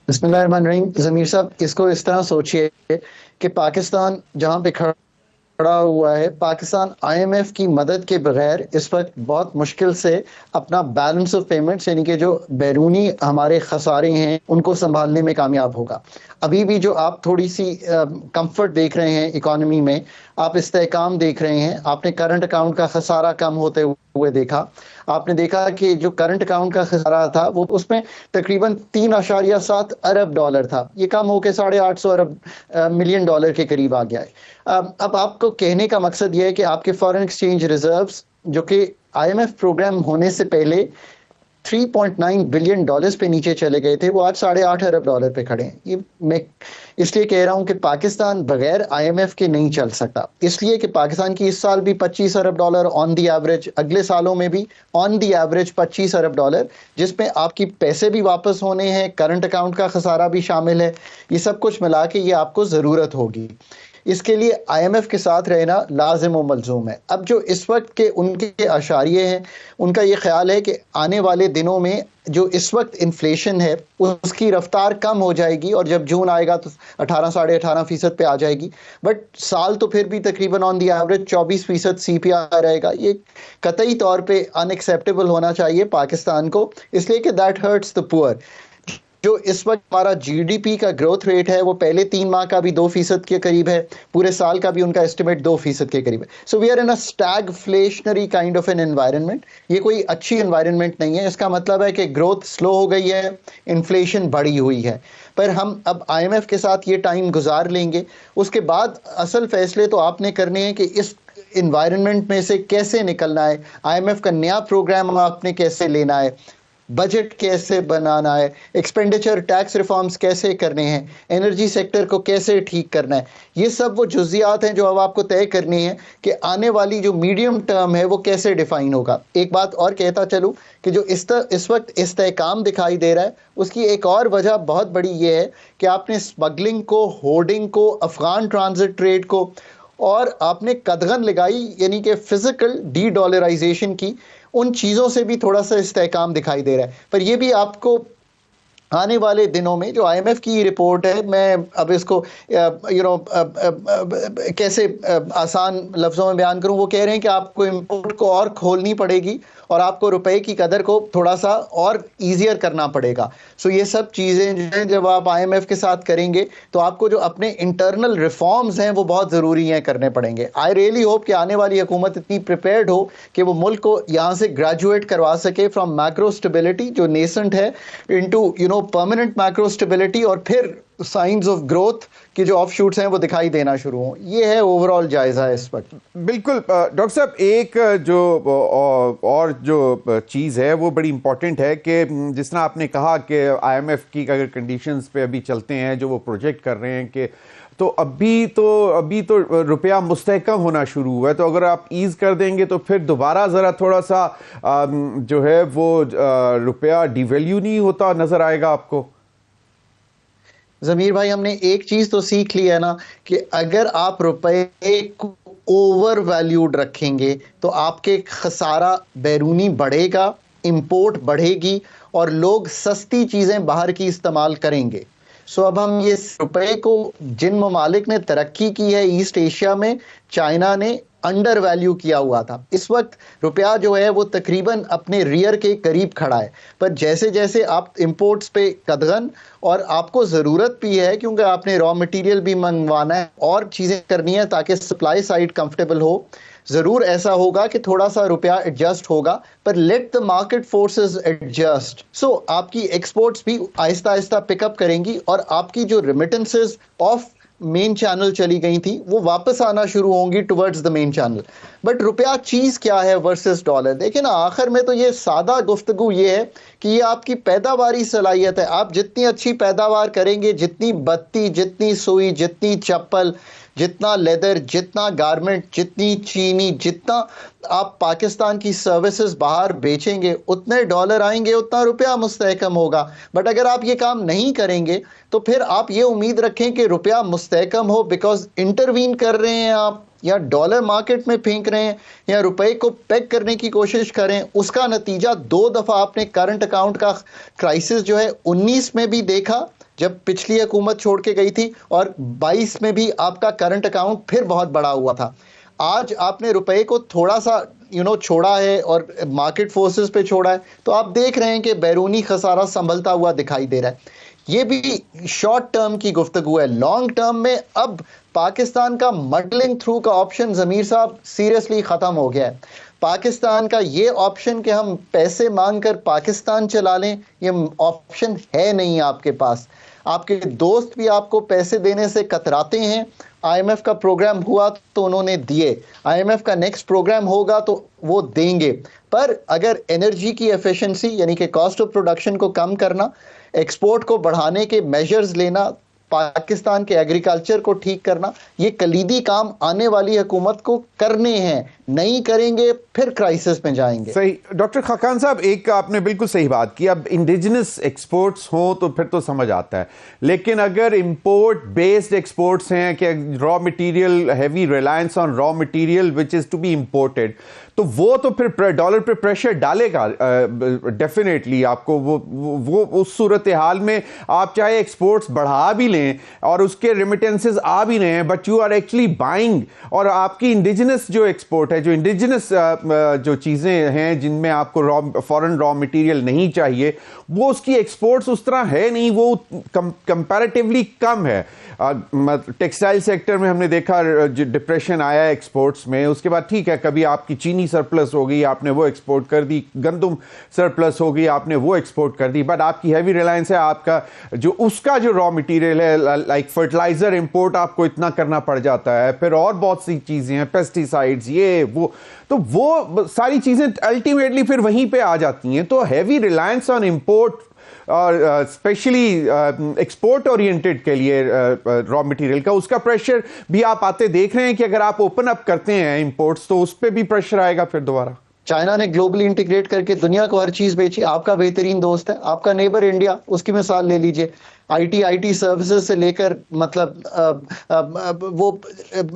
बिस्मिल्लाहिर्रहमानिर्रहीम। ज़मीर साहब, इसको इस तरह सोचिए कि पाकिस्तान जहाँ पे खड़ा हुआ है, पाकिस्तान IMF की मदद के बगैर इस वक्त बहुत मुश्किल से अपना बैलेंस ऑफ पेमेंट्स यानी कि जो बैरूनी हमारे खसारे हैं उनको संभालने में कामयाब होगा। अभी भी जो आप थोड़ी सी कंफर्ट देख रहे हैं इकोनॉमी में, आप इस्तेहकाम देख रहे हैं, आपने करंट अकाउंट का खसारा कम होते हुए देखा। आपने देखा कि जो करंट अकाउंट का खसारा था वो उसमें तकरीबन 3.7 अरब डॉलर था, ये कम होकर 850 मिलियन डॉलर के करीब आ गया है। अब आपको कहने का मकसद ये है कि आपके फॉरेन एक्सचेंज रिजर्व्स जो कि IMF प्रोग्राम होने से पहले 3.9 बिलियन डॉलर्स पे नीचे चले गए थे, वो आज 8.5 अरब डॉलर पे खड़े हैं। ये मैं इसलिए कह रहा हूं कि पाकिस्तान बगैर IMF के नहीं चल सकता, इसलिए कि पाकिस्तान की इस साल भी 25 अरब डॉलर ऑन दी एवरेज, अगले सालों में भी on the average 25 Arab dollar, जिसमें आपकी पैसे भी वापस होने हैं, करंट अकाउंट का खसारा भी शामिल है। ये सब कुछ मिला के ये आपको ज़रूरत होगी। इसके लिए IMF के साथ रहना लाजिम व मलजूम है। अब जो इस वक्त के उनके अशारिये हैं, उनका ये ख्याल है कि आने वाले दिनों में जो इस वक्त इन्फ्लेशन है उसकी रफ्तार कम हो जाएगी और जब जून आएगा तो 18 साढ़े 18% पे आ जाएगी, बट साल तो फिर भी तकरीबन ऑन दी एवरेज 24% CPI रहेगा। ये कतई तौर पे अनएक्सेप्टेबल होना चाहिए पाकिस्तान को, इसलिए कि दैट हर्ट्स द पुअर। जो इस वक्त हमारा GDP का ग्रोथ रेट है वो पहले 3 माह का भी 2% के करीब है, पूरे साल का भी उनका एस्टिमेट 2% के करीब है। So we are in a stagflationary kind of an environment. ये कोई अच्छी एनवायरनमेंट नहीं है। इसका मतलब है कि ग्रोथ स्लो हो गई है, इन्फ्लेशन बढ़ी हुई है। पर हम अब IMF के साथ ये टाइम गुजार लेंगे, उसके बाद असल फैसले तो आपने करने हैं कि इस इन्वायरमेंट में से कैसे निकलना है, IMF का नया प्रोग्राम आपने कैसे लेना है, बजट कैसे बनाना है, एक्सपेंडिचर टैक्स रिफॉर्म्स कैसे करने हैं, एनर्जी सेक्टर को कैसे ठीक करना है। ये सब वो जुज़ियात हैं जो अब आपको तय करनी है कि आने वाली जो मीडियम टर्म है वो कैसे डिफाइन होगा। एक बात और कहता चलूँ कि जो इस वक्त इस्तेहकाम दिखाई दे रहा है उसकी एक और वजह बहुत बड़ी ये है कि आपने स्मगलिंग को, होर्डिंग को, अफगान ट्रांजिट ट्रेड को, और आपने कदगन लगाई यानी कि फिजिकल डी डॉलराइजेशन की। उन चीज़ों से भी थोड़ा सा इस्तेहकाम दिखाई दे रहा है। पर यह भी आपको आने वाले दिनों में जो IMF की रिपोर्ट है, मैं अब इसको कैसे आसान लफ्ज़ों में बयान करूं, वो कह रहे हैं कि आपको इंपोर्ट को और खोलनी पड़ेगी और आपको रुपए की कदर को थोड़ा सा और ईजियर करना पड़ेगा। सो ये सब चीज़ें जो हैं जब आप IMF के साथ करेंगे तो आपको जो अपने इंटरनल रिफॉर्म्स हैं वो बहुत ज़रूरी हैं, करने पड़ेंगे। आई रियली होप कि आने वाली हुकूमत इतनी प्रिपेयर्ड हो कि वो मुल्क को यहाँ से ग्रेजुएट करवा सके फ्रॉम मैक्रो स्टेबिलिटी जो नेसेंट है इनटू परमानेंट मैक्रो स्टेबिलिटी, और फिर साइंस ऑफ ग्रोथ की जो ऑफ शूट्स हैं वो दिखाई देना शुरू हों। ये है ओवरऑल जायजा इस वक्त। बिल्कुल डॉक्टर साहब, एक और जो चीज़ है वो बड़ी इंपॉर्टेंट है कि जिस तरह आपने कहा कि IMF की अगर कंडीशंस पे अभी चलते हैं जो वो प्रोजेक्ट कर रहे हैं कि तो अभी तो रुपया मुस्तहकम होना शुरू हुआ है, तो अगर आप ईज़ कर देंगे तो फिर दोबारा ज़रा थोड़ा सा जो है वो रुपया डिवैल्यू नहीं होता नज़र आएगा आपको। ज़मीर भाई, हमने एक चीज़ तो सीख ली है ना कि अगर आप रुपए को ओवर वैल्यूड रखेंगे तो आपके खसारा बैरूनी बढ़ेगा, इंपोर्ट बढ़ेगी और लोग सस्ती चीज़ें बाहर की इस्तेमाल करेंगे। सो अब हम ये रुपए को, जिन ममालिक ने तरक्की की है ईस्ट एशिया में, चाइना ने अंडर वैल्यू किया हुआ था। इस वक्त रुपया जो है वो तकरीबन अपने रियर के करीब खड़ा है, पर जैसे जैसे आप इंपोर्ट्स पे कदगन, और आपको ज़रूरत भी है क्योंकि आपने रॉ मटेरियल भी मंगवाना है और चीज़ें करनी है ताकि सप्लाई साइड कंफर्टेबल हो, जरूर ऐसा होगा कि थोड़ा सा रुपया एडजस्ट होगा, पर let the market forces adjust. So आपकी एक्सपोर्ट्स भी आहिस्ता आहिस्ता पिकअप करेंगी और आपकी जो रेमिटेंसेस ऑफ मेन चैनल चली गई थी वो वापस आना शुरू होंगी towards the main channel. But रुपया चीज क्या है वर्सेस डॉलर? देखिए ना, आखिर में तो ये सादा गुफ्तगू ये है कि ये आपकी पैदावारी सलाहियत है। आप जितनी अच्छी पैदावार करेंगे, जितनी बत्ती, जितनी सुई, जितनी चप्पल, जितना लेदर, जितना गारमेंट, जितनी चीनी, जितना आप पाकिस्तान की सर्विसेज बाहर बेचेंगे, उतने डॉलर आएंगे, उतना रुपया मुस्तहकम होगा। बट अगर आप ये काम नहीं करेंगे तो फिर आप ये उम्मीद रखें कि रुपया मुस्तहकम हो बिकॉज इंटरवीन कर रहे हैं आप, या डॉलर मार्केट में फेंक रहे हैं, या रुपए को पेग करने की कोशिश करें। उसका नतीजा 2 दफा आपने करंट अकाउंट का क्राइसिस जो है 19 में भी देखा जब पिछली हुकूमत छोड़ के गई थी, और 22 में भी आपका करंट अकाउंट फिर बहुत बड़ा हुआ था। आज आपने रुपए को थोड़ा सा छोड़ा है और मार्केट फोर्सेस पे छोड़ा है, तो आप देख रहे हैं कि बैरूनी खसारा संभलता हुआ दिखाई दे रहा है। ये भी शॉर्ट टर्म की गुफ्तगू है। लॉन्ग टर्म में अब पाकिस्तान का मडलिंग थ्रू का ऑप्शन ज़मीर साहब सीरियसली ख़त्म हो गया है। पाकिस्तान का ये ऑप्शन कि हम पैसे मांगकर पाकिस्तान चला लें, ये ऑप्शन है नहीं आपके पास। आपके दोस्त भी आपको पैसे देने से कतराते हैं। आईएमएफ का प्रोग्राम हुआ तो उन्होंने दिए, आईएमएफ का नेक्स्ट प्रोग्राम होगा तो वो देंगे, पर अगर एनर्जी की एफिशिएंसी यानी कि कॉस्ट ऑफ प्रोडक्शन को कम करना, एक्सपोर्ट को बढ़ाने के मेजर्स लेना, पाकिस्तान के एग्रीकल्चर को ठीक करना, ये कलीदी काम आने वाली हुकूमत को करने हैं। नहीं करेंगे फिर क्राइसिस में जाएंगे। सही डॉक्टर खाकान साहब, एक आपने बिल्कुल सही बात की। अब इंडिजिनस एक्सपोर्ट्स हो तो फिर तो समझ आता है, लेकिन अगर इंपोर्ट बेस्ड एक्सपोर्ट्स हैं कि raw material, heavy reliance on raw material which is to be imported, तो वो तो फिर डॉलर पे प्रेशर डालेगा डेफिनेटली आपको। वो उस सूरत हाल में आप चाहे एक्सपोर्ट्स बढ़ा भी लें और उसके रेमिटेंसेस आ भी रहे हैं, but you are actually buying, और आपकी इंडिजिनस जो एक्सपोर्ट है, जो इंडिजिनस जो चीज़ें हैं जिनमें आपको फॉरेन रॉ मटेरियल नहीं चाहिए, वो उसकी एक्सपोर्ट्स उस तरह है नहीं, वो कंपैरेटिवली कम है। टेक्सटाइल सेक्टर में हमने देखा डिप्रेशन आया है एक्सपोर्ट्स में, उसके बाद ठीक है कभी आपकी चीनी सरप्लस हो गई, आपने वो एक्सपोर्ट कर दी, गंदम सरप्लस हो गई, आपने वो एक्सपोर्ट कर दी, बट आपकी हैवी रिलायंस है, आपका जो उसका जो रॉ मटेरियल है लाइक फर्टिलाइजर इंपोर्ट आपको इतना करना पड़ जाता है, फिर और बहुत सी चीज़ें हैं, पेस्टिसाइड्स, ये वो, तो वो सारी चीज़ें अल्टीमेटली फिर वहीं पे आ जाती हैं। तो हैवी रिलायंस ऑन इंपोर्ट और स्पेशली एक्सपोर्ट ओरिएंटेड के लिए रॉ मटेरियल का, उसका प्रेशर भी आप आते देख रहे हैं कि अगर आप ओपन अप करते हैं इंपोर्ट्स तो उस पर भी प्रेशर आएगा फिर दोबारा। चाइना ने ग्लोबली इंटीग्रेट करके दुनिया को हर चीज बेची। आपका बेहतरीन दोस्त है, आपका नेबर इंडिया, उसकी मिसाल ले लीजिए। आईटी सर्विसेज से लेकर मतलब वो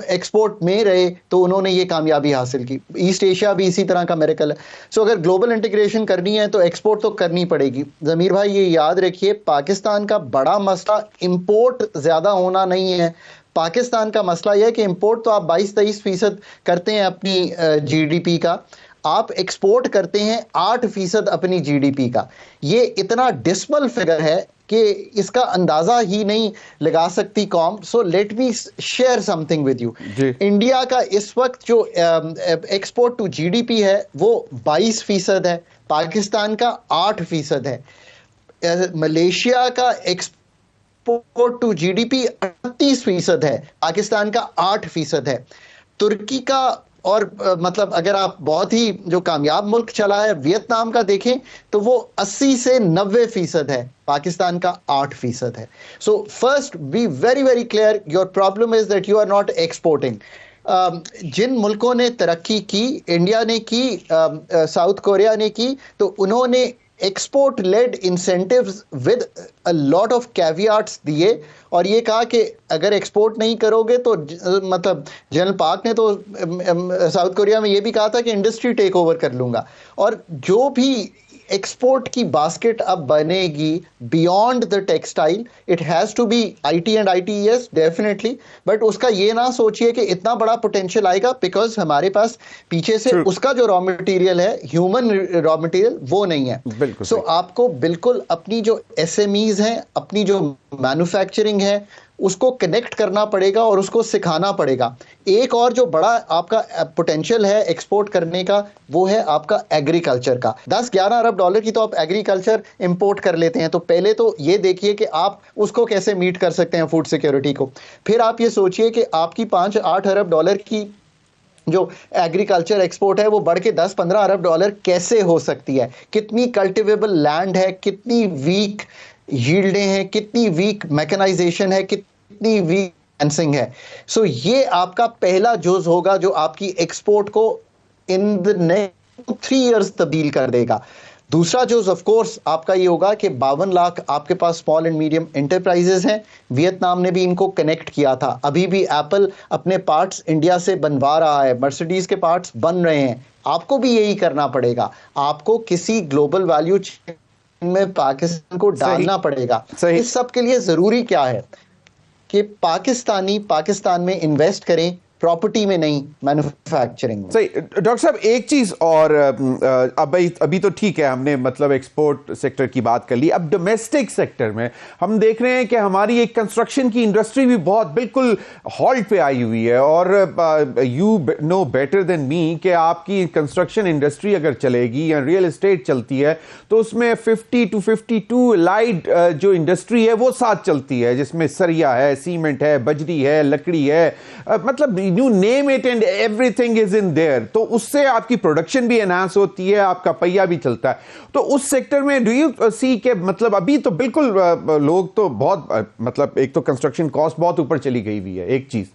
एक्सपोर्ट में रहे तो उन्होंने ये कामयाबी हासिल की। ईस्ट एशिया भी इसी तरह का मिरेकल है। सो अगर ग्लोबल इंटीग्रेशन करनी है तो एक्सपोर्ट तो करनी पड़ेगी। ज़मीर भाई ये याद रखिए, पाकिस्तान का बड़ा मसला इंपोर्ट ज़्यादा होना नहीं है। पाकिस्तान का मसला यह है कि इंपोर्ट तो आप 22-23% करते हैं अपनी जीडीपी का, आप एक्सपोर्ट करते हैं 8% अपनी जीडीपी का। ये इतना डिस्मल फिगर है कि इसका अंदाजा ही नहीं लगा सकती कौम। So let me share something with you. India का इस वक्त जो एक्सपोर्ट टू जीडीपी है वो 22% है, पाकिस्तान का 8% है। मलेशिया का एक्सपोर्ट टू जीडीपी 38% है, पाकिस्तान का 8% है। तुर्की का, और मतलब अगर आप बहुत ही जो कामयाब मुल्क चला है वियतनाम का देखें तो वो 80 से 90% है, पाकिस्तान का 8% है। So first be very very clear, your problem is that you are not exporting. जिन मुल्कों ने तरक्की की, इंडिया ने की, साउथ कोरिया ने की, तो उन्होंने export led incentives with a lot of caveats दिए और ये कहा कि अगर एक्सपोर्ट नहीं करोगे तो मतलब जनरल पाक ने तो साउथ कोरिया में ये भी कहा था कि इंडस्ट्री टेक ओवर कर लूंगा। और जो भी एक्सपोर्ट की बास्केट अब बनेगी beyond the textile, it has to be IT and ITs definitely, but उसका ये ना सोचिए कि इतना बड़ा पोटेंशियल आएगा बिकॉज हमारे पास पीछे से उसका जो रॉ मटेरियल है, ह्यूमन रॉ मटेरियल, वो नहीं है। सो आपको बिल्कुल अपनी जो एसएमईज हैं, अपनी जो मैन्युफैक्चरिंग है, उसको कनेक्ट करना पड़ेगा और उसको सिखाना पड़ेगा। एक और जो बड़ा आपका पोटेंशियल है एक्सपोर्ट करने का, वो है आपका एग्रीकल्चर का। 10-11 अरब डॉलर की तो आप एग्रीकल्चर इंपोर्ट कर लेते हैं, तो पहले तो ये देखिए कि आप उसको कैसे मीट कर सकते हैं, फूड सिक्योरिटी को। फिर आप ये सोचिए कि आपकी 5-8 अरब डॉलर की जो एग्रीकल्चर एक्सपोर्ट है वो बढ़ के 10-15 अरब डॉलर कैसे हो सकती है। कितनी कल्टिवेबल लैंड है, कितनी वीक यील्डें हैं, कितनी वीक मैकेनाइजेशन है, कितनी वीक फाइनेंसिंग है। सो ये आपका पहला जोज होगा जो आपकी एक्सपोर्ट को इन द नेक्स्ट 3 इयर्स तब्दील कर देगा। दूसरा जोज ऑफ कोर्स आपका ये होगा कि 52 लाख आपके पास स्मॉल एंड मीडियम एंटरप्राइजेस हैं। वियतनाम ने भी इनको कनेक्ट किया था। अभी भी एप्पल अपने पार्ट्स इंडिया से बनवा रहा है, मर्सिडीज के पार्ट्स बन रहे हैं। आपको भी यही करना पड़ेगा। आपको किसी ग्लोबल वैल्यू चेन में पाकिस्तान को डालना पड़ेगा। इस सब के लिए जरूरी क्या है कि पाकिस्तान में इन्वेस्ट करें, प्रॉपर्टी में नहीं, मैन्युफैक्चरिंग में। सही। डॉक्टर साहब एक चीज और, अभी तो ठीक है, हमने मतलब एक्सपोर्ट सेक्टर की बात कर ली। अब डोमेस्टिक सेक्टर में हम देख रहे हैं कि हमारी एक कंस्ट्रक्शन की इंडस्ट्री भी बहुत बिल्कुल हॉल्ट पे आई हुई है। और you know better than me कि आपकी कंस्ट्रक्शन इंडस्ट्री अगर चलेगी या रियल एस्टेट चलती है तो उसमें 50 to 52 लाइट जो इंडस्ट्री है वो साथ चलती है, जिसमें सरिया है, सीमेंट है, बजरी है, लकड़ी है, मतलब you name it and everything is in there। तो उससे आपकी प्रोडक्शन भी एनहांस होती है, आपका पहिया भी चलता है। तो उस सेक्टर में डू यू सी के मतलब अभी तो बिल्कुल लोग तो बहुत मतलब एक तो कंस्ट्रक्शन कॉस्ट बहुत ऊपर चली गई हुई है एक चीज,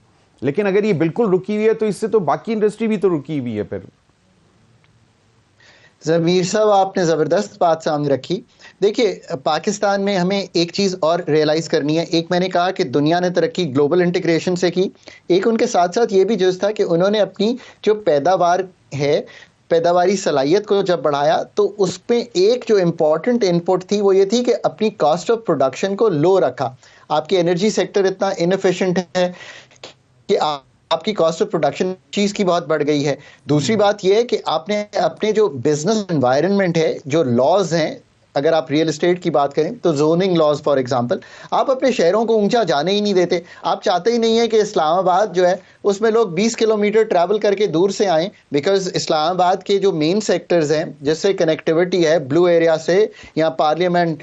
लेकिन अगर ये बिल्कुल रुकी हुई है तो इससे तो बाकी इंडस्ट्री भी तो रुकी हुई है। फिर ज़मीर साहब आपने ज़बरदस्त बात सामने रखी। देखिए पाकिस्तान में हमें एक चीज़ और रियलाइज़ करनी है। एक मैंने कहा कि दुनिया ने तरक्की ग्लोबल इंटीग्रेशन से की, एक उनके साथ साथ ये भी जुज़ था कि उन्होंने अपनी जो पैदावार है, पैदावारी सलाहियत को जब बढ़ाया तो उसमें एक जो इम्पॉर्टेंट इनपुट थी वो ये थी कि अपनी कॉस्ट ऑफ प्रोडक्शन को लो रखा। आपकी एनर्जी सेक्टर इतना इनएफिशिएंट है कि आपकी कॉस्ट ऑफ प्रोडक्शन चीज़ की बहुत बढ़ गई है। दूसरी बात यह है कि आपने अपने जो बिजनेस एनवायरनमेंट है, जो लॉज हैं, अगर आप रियल एस्टेट की बात करें तो जोनिंग लॉज फॉर एग्जांपल, आप अपने शहरों को ऊंचा जाने ही नहीं देते। आप चाहते ही नहीं है कि इस्लामाबाद जो है उसमें लोग 20 किलोमीटर ट्रैवल करके दूर से आएँ, बिकॉज इस्लामाबाद के जो मेन सेक्टर्स हैं जिससे कनेक्टिविटी है ब्लू एरिया से, या पार्लियामेंट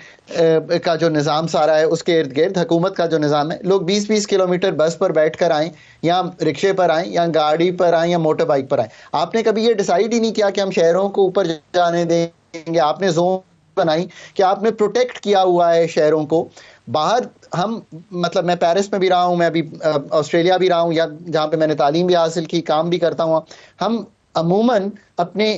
का जो निज़ाम सारा है उसके इर्द गिर्द हुकूमत का जो निज़ाम है, लोग 20-20 किलोमीटर बस पर बैठ कर आएँ, या रिक्शे पर आएँ, या गाड़ी पर आएँ, या मोटर बाइक पर आएँ। आपने कभी ये डिसाइड ही नहीं किया कि हम शहरों को ऊपर जाने देंगे। आपने जोन बनाई कि आपने प्रोटेक्ट किया हुआ है शहरों को। बाहर हम मतलब मैं पेरिस में भी रहा हूँ, मैं अभी ऑस्ट्रेलिया भी रहा हूँ, या जहाँ पे मैंने तालीम भी हासिल की, काम भी करता हूँ। हम अमूमन अपने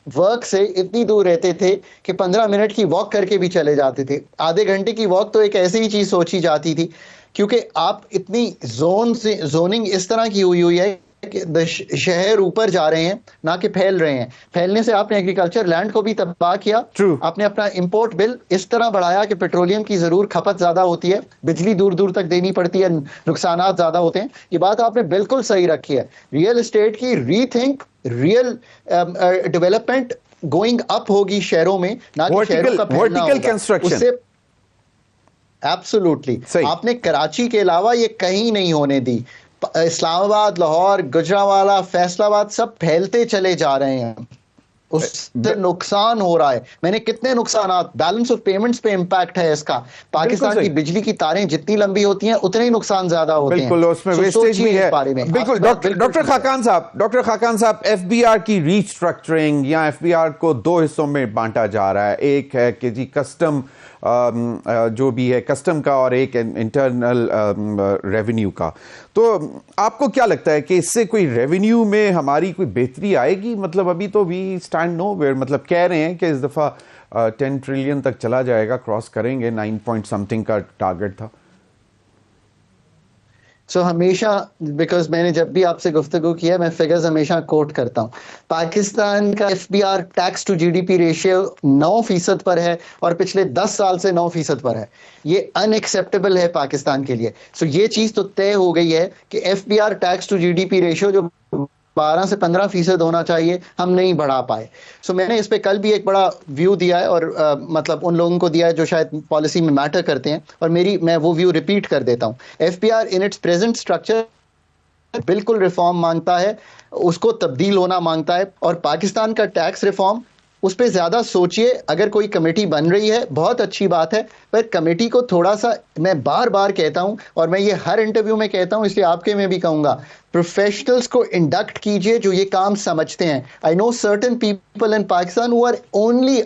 वर्क से इतनी दूर रहते थे कि 15 मिनट की वॉक करके भी चले जाते थे। आधे घंटे की वॉक तो एक ऐसी ही चीज़ सोची जाती थी, क्योंकि आप इतनी जोनिंग इस तरह की हुई है कि शहर ऊपर जा रहे हैं ना कि फैल रहे हैं। फैलने से आपने एग्रीकल्चर लैंड को भी तबाह किया। आपने अपना इंपोर्ट बिल इस तरह बढ़ाया कि पेट्रोलियम की जरूर खपत ज्यादा होती है, बिजली दूर दूर तक देनी पड़ती है, नुकसानात ज्यादा होते हैं। ये बात आपने बिल्कुल सही रखी है। रियल एस्टेट की rethink, real development going up होगी शहरों में, ना कि शहरों का वर्टिकल कंस्ट्रक्शन। उससे एब्सोल्युटली आपने कराची के अलावा ये कहीं नहीं होने दी। इस्लामाबाद, लाहौर, गुजरावाला, फैसलाबाद सब फैलते चले जा रहे हैं, उससे नुकसान हो रहा है। मैंने कितने नुकसानात, बैलेंस ऑफ पेमेंट्स पे इंपैक्ट है इसका। पाकिस्तान की बिजली की तारें जितनी लंबी होती हैं उतने ही नुकसान ज्यादा होते हैं। बिल्कुल, उसमें वेस्टेज भी है। बिल्कुल। डॉक्टर खाकान साहब, एफबीआर की रीस्ट्रक्चरिंग या एफबीआर को 2 हिस्सों में बांटा जा रहा है। एक है कि जी कस्टम जो भी है कस्टम का, और एक इंटरनल रेवेन्यू का। तो आपको क्या लगता है कि इससे कोई रेवेन्यू में हमारी कोई बेहतरी आएगी? मतलब अभी तो वी स्टैंड नोवेयर, मतलब कह रहे हैं कि इस दफ़ा 10 ट्रिलियन तक चला जाएगा, क्रॉस करेंगे, 9 पॉइंट समथिंग का टारगेट था। सो हमेशा, बिकॉज मैंने जब भी आपसे गुफ्तगू किया मैं फिगर्स हमेशा कोट करता हूँ। पाकिस्तान का FBR tax to GDP ratio 9% पर है और पिछले 10 साल से 9% पर है। ये अनएक्सेप्टेबल है पाकिस्तान के लिए। सो ये चीज़ तो तय हो गई है कि FBR tax to GDP ratio जो 12 से 15% होना चाहिए, हम नहीं बढ़ा पाए। सो मैंने इस पे कल भी एक बड़ा व्यू दिया है, और मतलब उन लोगों को दिया है जो शायद पॉलिसी में मैटर करते हैं, और मैं वो व्यू रिपीट कर देता हूँ। FPR in its present structure बिल्कुल रिफॉर्म मांगता है, उसको तब्दील होना मांगता है। और पाकिस्तान का टैक्स रिफॉर्म, उस पर ज्यादा सोचिए। अगर कोई कमेटी बन रही है बहुत अच्छी बात है, पर कमेटी को थोड़ा सा, मैं बार बार कहता हूं और मैं ये हर इंटरव्यू में कहता हूं, इसलिए आपके में भी कहूंगा, प्रोफेशनल्स को इंडक्ट कीजिए जो ये काम समझते हैं। I know certain people in Pakistan who are only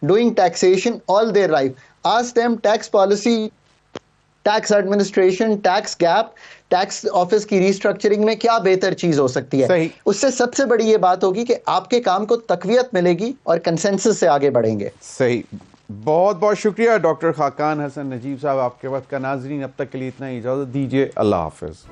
doing taxation all their life. Ask them tax policy, tax administration, tax gap, tax office की रिस्ट्रक्चरिंग में क्या बेहतर चीज हो सकती है। सही। उससे सबसे बड़ी ये बात होगी कि आपके काम को तकवीयत मिलेगी और कंसेंसस से आगे बढ़ेंगे। सही, बहुत बहुत शुक्रिया डॉक्टर खाकान हसन नजीब साहब, आपके वक्त का। नाजरीन, अब तक के लिए इतना ही, इजाजत दीजिए, अल्लाह हाफिज।